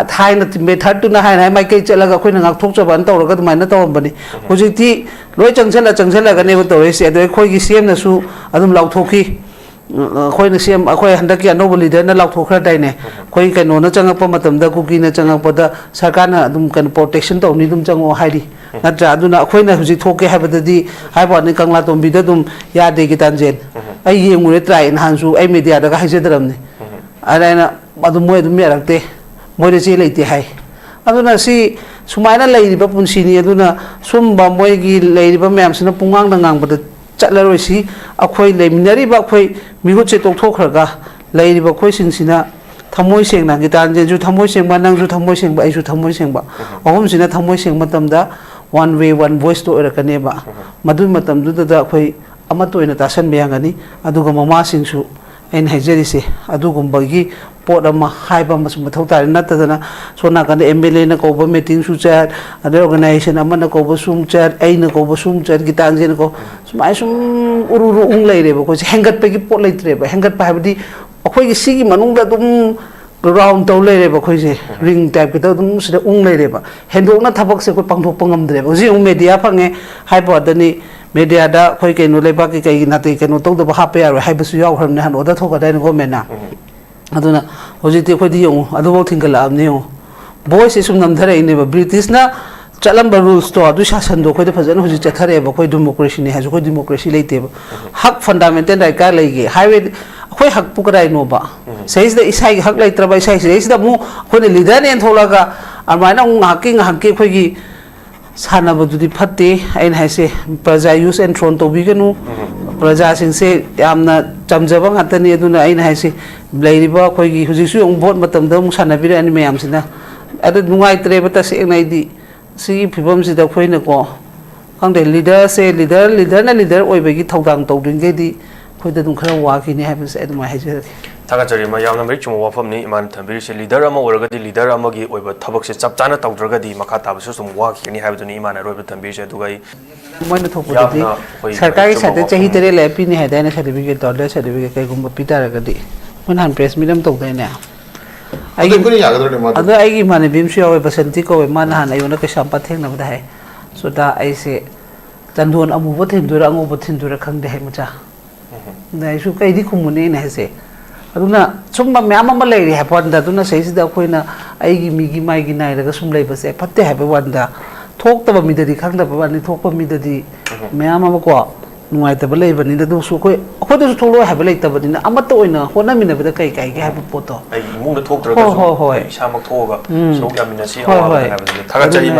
ꯊꯥꯏꯅ ꯃꯦꯊꯠꯇꯨꯅ ꯍꯥꯏꯅ ꯃꯥꯏꯀꯩ ꯆꯠꯂꯒ ꯑꯩꯈꯣꯏꯅ ꯉꯥꯛꯊꯣꯛꯆꯕꯅ ꯇꯧꯔꯒ ꯑꯗꯨꯃꯥꯏꯅ ꯇꯧꯔꯝꯕꯅꯤ ꯍꯧꯖꯤꯛꯇꯤ ꯂꯣꯏ ꯆꯪꯁꯜꯂꯒꯅꯦꯕ ꯇꯧꯔꯤꯁꯦ ꯑꯗꯣ ꯑꯩꯈꯣꯏꯒꯤ CMꯅꯁꯨ ꯑꯗꯨꯝ ꯂꯥꯎꯊꯣꯛꯈꯤ ꯑꯩꯈꯣꯏꯅ CM ꯑꯩꯈꯣꯏ ꯍꯟꯗꯛꯀꯤ ꯑꯅꯧꯕ ꯂꯤꯗꯔꯅ ꯂꯥꯎꯊꯣꯛꯈ꯭ꯔꯗꯥꯏꯅꯦ ꯑꯩꯈꯣꯏ ꯀꯩꯅꯣꯅ ꯆꯪꯉꯛꯄ ꯃꯇꯝꯗ ꯀꯨꯀꯤꯅ ꯆꯪꯉꯛꯄꯗ ꯁꯔꯀꯥꯔꯅ ꯑꯗꯨꯝ ꯀꯩꯅꯣ ꯄ꯭ꯔꯣꯇꯦꯛꯁꯟ ꯇꯧꯅꯤ ꯑꯗꯨꯝ ꯆꯪꯉꯛꯑꯣ ꯍꯥꯏꯔꯤ ꯅꯠꯇ꯭ꯔꯥ ꯑꯗꯨꯅ ꯑꯩꯈꯣꯏꯅ ꯍꯧꯖꯤꯛ ꯊꯣꯛꯀꯦ ꯍꯥꯏꯕꯗꯗꯤ ꯍꯥꯏꯕ ꯋꯥꯅꯤ ꯀꯪꯂꯥ ꯇꯣꯝꯕꯤꯗ ꯑꯗꯨꯝ ꯌꯥꯗꯦꯒꯤ ꯇꯥꯟꯖꯦꯟ ꯑꯩ ꯌꯦꯡꯉꯨꯔꯦ ꯇ꯭ꯔꯥꯏ ꯅꯍꯥꯟꯁꯨ ꯑꯩ ꯃꯦꯗꯤꯌꯥꯗꯒ ꯍꯥꯏꯖꯗ꯭ꯔꯕꯅꯤ ꯑꯗ ꯑꯩꯅ ꯑꯗꯨꯝ ꯃꯣꯏ ꯑꯗꯨꯝ ꯌꯥꯔꯛꯇꯦ ꯃꯣꯏꯗ ꯆꯦ ꯂꯩꯇꯦ ꯍꯥꯏ ꯑꯗꯨꯅ ꯁꯤ ꯁꯨꯃꯥꯏꯅ ꯂꯩꯔꯤꯕ ꯄꯨꯟꯁꯤꯅꯤ ꯑꯗꯨꯅ ꯁꯨꯝꯕ ꯃꯣꯏꯒꯤ ꯂꯩꯔꯤꯕ ꯃꯌꯥꯝꯁꯤꯅ ꯄꯨꯡꯉꯥꯡꯗ ꯉꯥꯡꯕꯗ ꯆꯠꯂꯔꯣꯏꯁꯤ ꯑꯩꯈꯣꯏ ꯂꯩꯃꯤꯟꯅꯔꯤꯕ ꯑꯩꯈꯣꯏ ꯃꯤꯍꯨꯠꯁꯦ ꯇꯣꯛꯊꯣꯛꯈ꯭ꯔꯒ ꯂꯩꯔꯤꯕ ꯑꯩꯈꯣꯏꯁꯤꯡꯁꯤꯅ ꯊꯃꯣꯏ ꯁꯦꯡꯅ ꯒꯤꯇꯥꯟꯖꯦꯟꯁꯨ ꯊꯃꯣꯏ ꯁꯦꯡꯕ ꯅꯪꯁꯨ ꯊꯃꯣꯏ ꯁꯦꯡꯕ ꯑꯩꯁꯨ ꯊꯃꯣꯏ ꯁꯦꯡꯕ ꯑꯍꯨꯝꯁꯤꯅ ꯊꯃꯣꯏ ꯁꯦꯡꯕ ꯃꯇꯝꯗ ꯋꯥꯟ ꯋꯦ ꯋꯥꯟ ꯚꯣꯏꯁꯇꯣ ꯑꯣꯏꯔꯛꯀꯅꯦꯕ ꯃꯗꯨꯒꯤ ꯃꯇꯝꯗꯨꯗ ꯑꯩꯈꯣꯏ ꯑꯃꯠꯇ ꯑꯣꯏꯅ ꯇꯥꯁꯟꯕ ꯌꯥꯒꯅꯤ ꯑꯗꯨꯒ ꯃꯃꯥꯁꯤꯡꯁꯨ ꯑꯩꯅ ꯍꯥꯏꯖꯔꯤꯁꯦ ꯑꯗꯨꯒꯨꯝꯕꯒꯤ ꯄꯣꯠ ꯑꯃ ꯍꯥꯏꯕ ꯑꯃꯁꯨ ꯃꯊꯧ ꯇꯥꯔꯦ ꯅꯠꯇꯗꯅ ꯁꯣꯝ ꯅꯥꯀꯟꯗ MLAꯅ ꯀꯧꯕ ꯃꯤꯇꯤꯡꯁꯨ ꯆꯠ ꯑꯗꯩ ꯑꯣꯔꯒꯅꯥꯏꯖꯦꯁꯟ ꯑꯃꯅ ꯀꯧꯕ ꯁꯨꯝ ꯆꯠ ꯑꯩꯅ ꯀꯧꯕ ꯁꯨꯝ ꯆꯠ ꯒꯤꯇꯥꯟꯖꯦꯟ ꯀꯧ ꯁꯨꯃꯥꯏꯅ ꯁꯨꯝ ꯎꯔꯨ ꯂꯩꯔꯦꯕ ꯑꯩꯈꯣꯏꯁꯦ ꯍꯦꯟꯒꯠꯄꯒꯤ ꯄꯣꯠ ꯂꯩꯇ꯭ꯔꯦꯕ ꯍꯦꯟꯒꯠꯄ ꯍꯥꯏꯕꯗꯤ ꯑꯩꯈꯣꯏꯒꯤ ꯁꯤꯒꯤ ꯃꯅꯨꯡꯗ ꯑꯗꯨꯝ ꯔꯥꯎꯟ ꯇꯧ ꯂꯩꯔꯦꯕ ꯑꯩꯈꯣꯏꯁꯦ ꯔꯤꯡ ꯇꯥꯏꯞꯀꯤꯗ ꯑꯗꯨꯝ ꯁꯤꯗ ꯂꯩꯔꯦꯕ ꯍꯦꯟꯗꯣꯛꯅ ꯊꯕꯛꯁꯦ ꯑꯩꯈꯣꯏ ꯄꯥꯡꯊꯣꯛꯄ ꯉꯝꯗ꯭ꯔꯦꯕ ꯍꯧꯖꯤꯛ ꯑꯃꯨꯛ ꯃꯦꯗꯤꯌꯥ ꯐꯪꯉꯦ ꯍꯥꯏꯕ ꯋꯥꯗꯅꯤ ꯃꯦꯗꯤꯌꯥꯗ ꯑꯩꯈꯣꯏ ꯀꯩꯅꯣ ꯂꯩꯕꯥꯛꯀꯤ ꯀꯩꯒꯤ ꯅꯥꯇꯩ ꯀꯩꯅꯣ ꯇꯧꯗꯕ ꯍꯥꯞꯄ ꯌꯥꯔꯣꯏ ꯍꯥꯏꯕꯁꯨ ꯌꯥꯎꯈ꯭ꯔꯕꯅꯤ ꯍꯥꯟꯅ ꯑꯣꯔꯗꯔ ꯊꯣꯛꯈ꯭ꯔꯗꯥꯏꯅꯦ ꯒꯣꯔꯃꯦꯟꯅ ꯑꯗꯨꯅ ꯍꯧꯖꯤꯛꯇꯤ ꯑꯩꯈꯣꯏꯗꯤ ꯌꯦꯡꯉꯨ ꯑꯗꯨꯐꯥꯎ ꯊꯤꯡꯒꯠꯂꯛꯑꯕꯅꯤ ꯌꯦꯡꯉꯨ ꯚꯣꯏꯁꯁꯦ ꯁꯨꯝ ꯅꯝꯊꯔꯛꯏꯅꯦꯕ ꯕ꯭ꯔꯤꯇꯤꯁꯅ ꯆꯠꯂꯝꯕ ꯔꯨꯜꯁꯇꯣ ꯑꯗꯨ ꯁꯥꯁꯟꯗꯣ ꯑꯩꯈꯣꯏꯗ ꯐꯖꯅ ꯍꯧꯖꯤꯛ ꯆꯠꯊꯔꯛꯑꯦꯕ ꯑꯩꯈꯣꯏ ꯗꯦꯃꯣꯀ꯭ꯔꯦꯁꯤꯅꯤ ꯍꯥꯏꯁꯨ ꯑꯩꯈꯣꯏ ꯗꯦꯃꯣꯀ꯭ꯔꯦꯁꯤ ꯂꯩꯇꯦꯕ ꯍꯛ ꯐꯟꯗꯥꯃꯦꯟꯇꯦꯜ ꯔꯥꯏꯠ ꯀꯥꯏ ꯂꯩꯒꯦ ꯍꯥꯏꯋꯦ ꯑꯩꯈꯣꯏ ꯍꯛꯄꯨ ꯀꯗꯥꯏꯅꯣꯕ ꯁꯤꯗꯩꯁꯤꯗ ꯏꯁꯥꯒꯤ ꯍꯛ ꯂꯩꯇ꯭ꯔꯕ ꯏꯁꯩꯁꯤꯗꯩꯁꯤꯗ ꯑꯃꯨꯛ ꯑꯩꯈꯣꯏꯅ ꯂꯤꯗꯔꯅꯦꯅ ꯊꯣꯛꯂꯒ ꯑꯗꯨꯃꯥꯏꯅ ꯑꯃꯨꯛ ꯉꯥꯏꯍꯥꯛꯀꯤ ꯑꯩꯈꯣꯏꯒꯤ ꯁꯥꯟꯅꯕꯗꯨꯗꯤ ꯐꯠꯇꯦ ꯑꯩꯅ ꯍꯥꯏꯁꯦ ꯄ꯭ꯔꯖꯥ ꯌꯨꯁ ꯑꯦꯟ ꯊ꯭ꯔꯣꯟ ꯇꯧꯕꯤꯒꯅꯨ ꯄ꯭ꯔꯖꯥꯁꯤꯡꯁꯦ ꯌꯥꯝꯅ ꯆꯝꯖꯕ ꯉꯥꯛꯇꯅꯤ ꯑꯗꯨꯅ ꯑꯩꯅ ꯍꯥꯏꯁꯦ ꯂꯩꯔꯤꯕ ꯑꯩꯈꯣꯏꯒꯤ ꯍꯧꯖꯤꯛꯁꯨ ꯑꯃꯨꯛ ꯚꯣꯠ ꯃꯇꯝꯗ ꯑꯃꯨꯛ ꯁꯥꯟꯅꯕꯤꯔꯛꯑꯅꯤ ꯃꯌꯥꯝꯁꯤꯅ ꯑꯗꯨ ꯅꯨꯡꯉꯥꯏꯇ꯭ꯔꯦꯕ ꯇꯁꯦꯡꯅ ꯑꯩꯗꯤ ꯁꯤꯒꯤ ꯐꯤꯕꯝꯁꯤꯗ ꯑꯩꯈꯣꯏꯅꯀꯣ ꯈꯪꯗꯦ ꯂꯤꯗꯔꯁꯦ ꯂꯤꯗꯔꯅ ꯂꯤꯗꯔ ꯑꯣꯏꯕꯒꯤ ꯊꯧꯗꯥꯡ ꯇꯧꯗ꯭ꯔꯤꯉꯩꯗꯤ ꯑꯩꯈꯣꯏꯗ ꯑꯗꯨꯝ ꯈꯔ ꯋꯥꯈꯤꯅꯤ ꯍꯥꯏꯕꯁꯦ ꯑꯗꯨꯃꯥꯏꯅ ꯍꯥꯏꯖꯔꯒꯦ ꯊꯥꯒꯠꯆꯔꯤ ꯌꯥꯝꯅ ꯃꯔꯤꯛ ꯆꯨꯝꯕ ꯋꯥꯐꯝꯅꯤ ꯏꯃꯥꯅ ꯊꯝꯕꯤꯔꯤꯁꯦ ꯂꯤꯗꯔ ꯑꯃ ꯑꯣꯏꯔꯒꯗꯤ ꯂꯤꯗꯔ ꯑꯃꯒꯤ ꯑꯣꯏꯕ ꯊꯕꯛꯁꯦ ꯆꯞ ꯆꯥꯅ ꯇꯧꯗ꯭ꯔꯒꯗꯤ ꯃꯈꯥ ꯇꯥꯕꯁꯨ ꯁꯨꯝ ꯋꯥꯈꯤꯒꯅꯤ ꯍꯥꯏꯕꯗꯨꯅꯤ ꯏꯃꯥꯅ ꯑꯔꯣꯏꯕ ꯊꯝꯕꯤꯔꯤꯁꯦ ꯑꯗꯨꯒ ꯑꯩ ꯃꯣꯏꯅ ꯊꯣꯛꯄꯗꯗꯤ ꯁꯔꯀꯥꯔꯒꯤ ꯁꯥꯏꯠꯇ ꯆꯍꯤ 3 ꯂꯩꯔ ꯄꯤꯅꯤ ꯍꯥꯏꯗꯥꯏꯅꯦ ꯁꯥꯔꯇꯤꯐꯤꯀꯦꯠꯇꯣ ꯑꯗꯨ ꯁꯥꯔꯇꯤꯐꯤꯀꯦꯠ ꯀꯩꯒꯨꯝꯕ ꯄꯤ ꯇꯥꯔꯒꯗꯤ ꯃꯣꯏ ꯅꯍꯥꯟ ꯄ꯭ꯔꯦꯁ ꯃꯤꯠ ꯑꯃ ꯇꯧꯗꯥꯏꯅꯦ ꯑꯗꯣ ꯑꯩꯒꯤ ꯏꯃꯥꯟꯅꯕꯤ ꯑꯃꯁꯨ ꯌꯥꯎꯋꯦ ꯕꯁꯟꯇꯤ ꯀꯧꯋꯦ ꯃꯥ ꯅꯍꯥꯟ ꯑꯩꯉꯣꯟꯗ ꯀꯩꯁꯥꯝꯄꯥꯠ ꯊꯦꯡꯅꯕꯗ ꯍꯥꯏ ꯁꯨꯗꯥ ꯑꯩꯁꯦ ꯆꯟꯗꯣꯟ ꯑꯃꯨꯕ ꯊꯤꯟꯗꯣꯏꯔꯥ ꯑꯉꯧꯕ ꯊꯤꯟꯗꯣꯏꯔꯥ ꯈꯪꯗꯦ ꯍꯥꯏ ꯃꯆꯥ ꯑꯗ ꯑꯩꯁꯨ ꯀꯩꯗꯤ ꯈꯨꯝꯃꯨꯅꯦ ꯑꯩꯅ ꯍꯥꯏꯁꯦ ꯑꯗꯨꯅ ꯁꯨꯝꯕ ꯃꯌꯥꯝ ꯑꯃ ꯂꯩꯔꯤ ꯍꯥꯏꯕ ꯋꯥꯅꯤꯗ ꯑꯗꯨꯅ ꯁꯤꯁꯤꯗ ꯑꯩꯈꯣꯏꯅ ꯑꯩꯒꯤ ꯃꯤꯒꯤ ꯃꯥꯏꯒꯤ ꯅꯥꯏꯔꯒ ꯁꯨꯝ ꯂꯩꯕꯁꯦ ꯐꯠꯇꯦ ꯍꯥꯏꯕ ꯋꯥꯅꯤꯗ ꯊꯣꯛꯇꯕ ꯃꯤꯗꯗꯤ ꯈꯪꯗꯕ ꯋꯥꯅꯤ ꯊꯣꯛꯄ ꯃꯤꯗꯗꯤ ꯃꯌꯥꯝ ꯑꯃ ꯀꯣ ꯅꯨꯡꯉꯥꯏꯇꯕ ꯂꯩꯕꯅꯤꯅ ꯑꯗꯨꯁꯨ ꯑꯩꯈꯣꯏꯗꯁꯨ ꯊꯣꯛꯂꯣꯏ ꯍꯥꯏꯕ ꯂꯩꯇꯕꯅꯤꯅ ꯑꯃꯠꯇ ꯑꯣꯏꯅ ꯍꯣꯠꯅꯃꯤꯟꯅꯕꯗ ꯀꯩ ꯀꯥꯏꯒꯦ ꯍꯥꯏꯕ ꯄꯣꯠꯇꯣ ꯑꯩ ꯏꯃꯨꯡꯗ ꯊꯣꯛꯇ꯭ꯔꯒꯁꯨ ꯑꯩ ꯏꯁꯥꯃꯛ ꯊꯣꯛꯑꯒ ꯁꯔꯨꯛ ꯌꯥꯃꯤꯟꯅꯁꯤ ꯑꯋꯥꯕꯗ ꯍꯥꯏꯕꯗꯨꯅꯤ ꯊꯥꯒꯠꯆꯔꯤ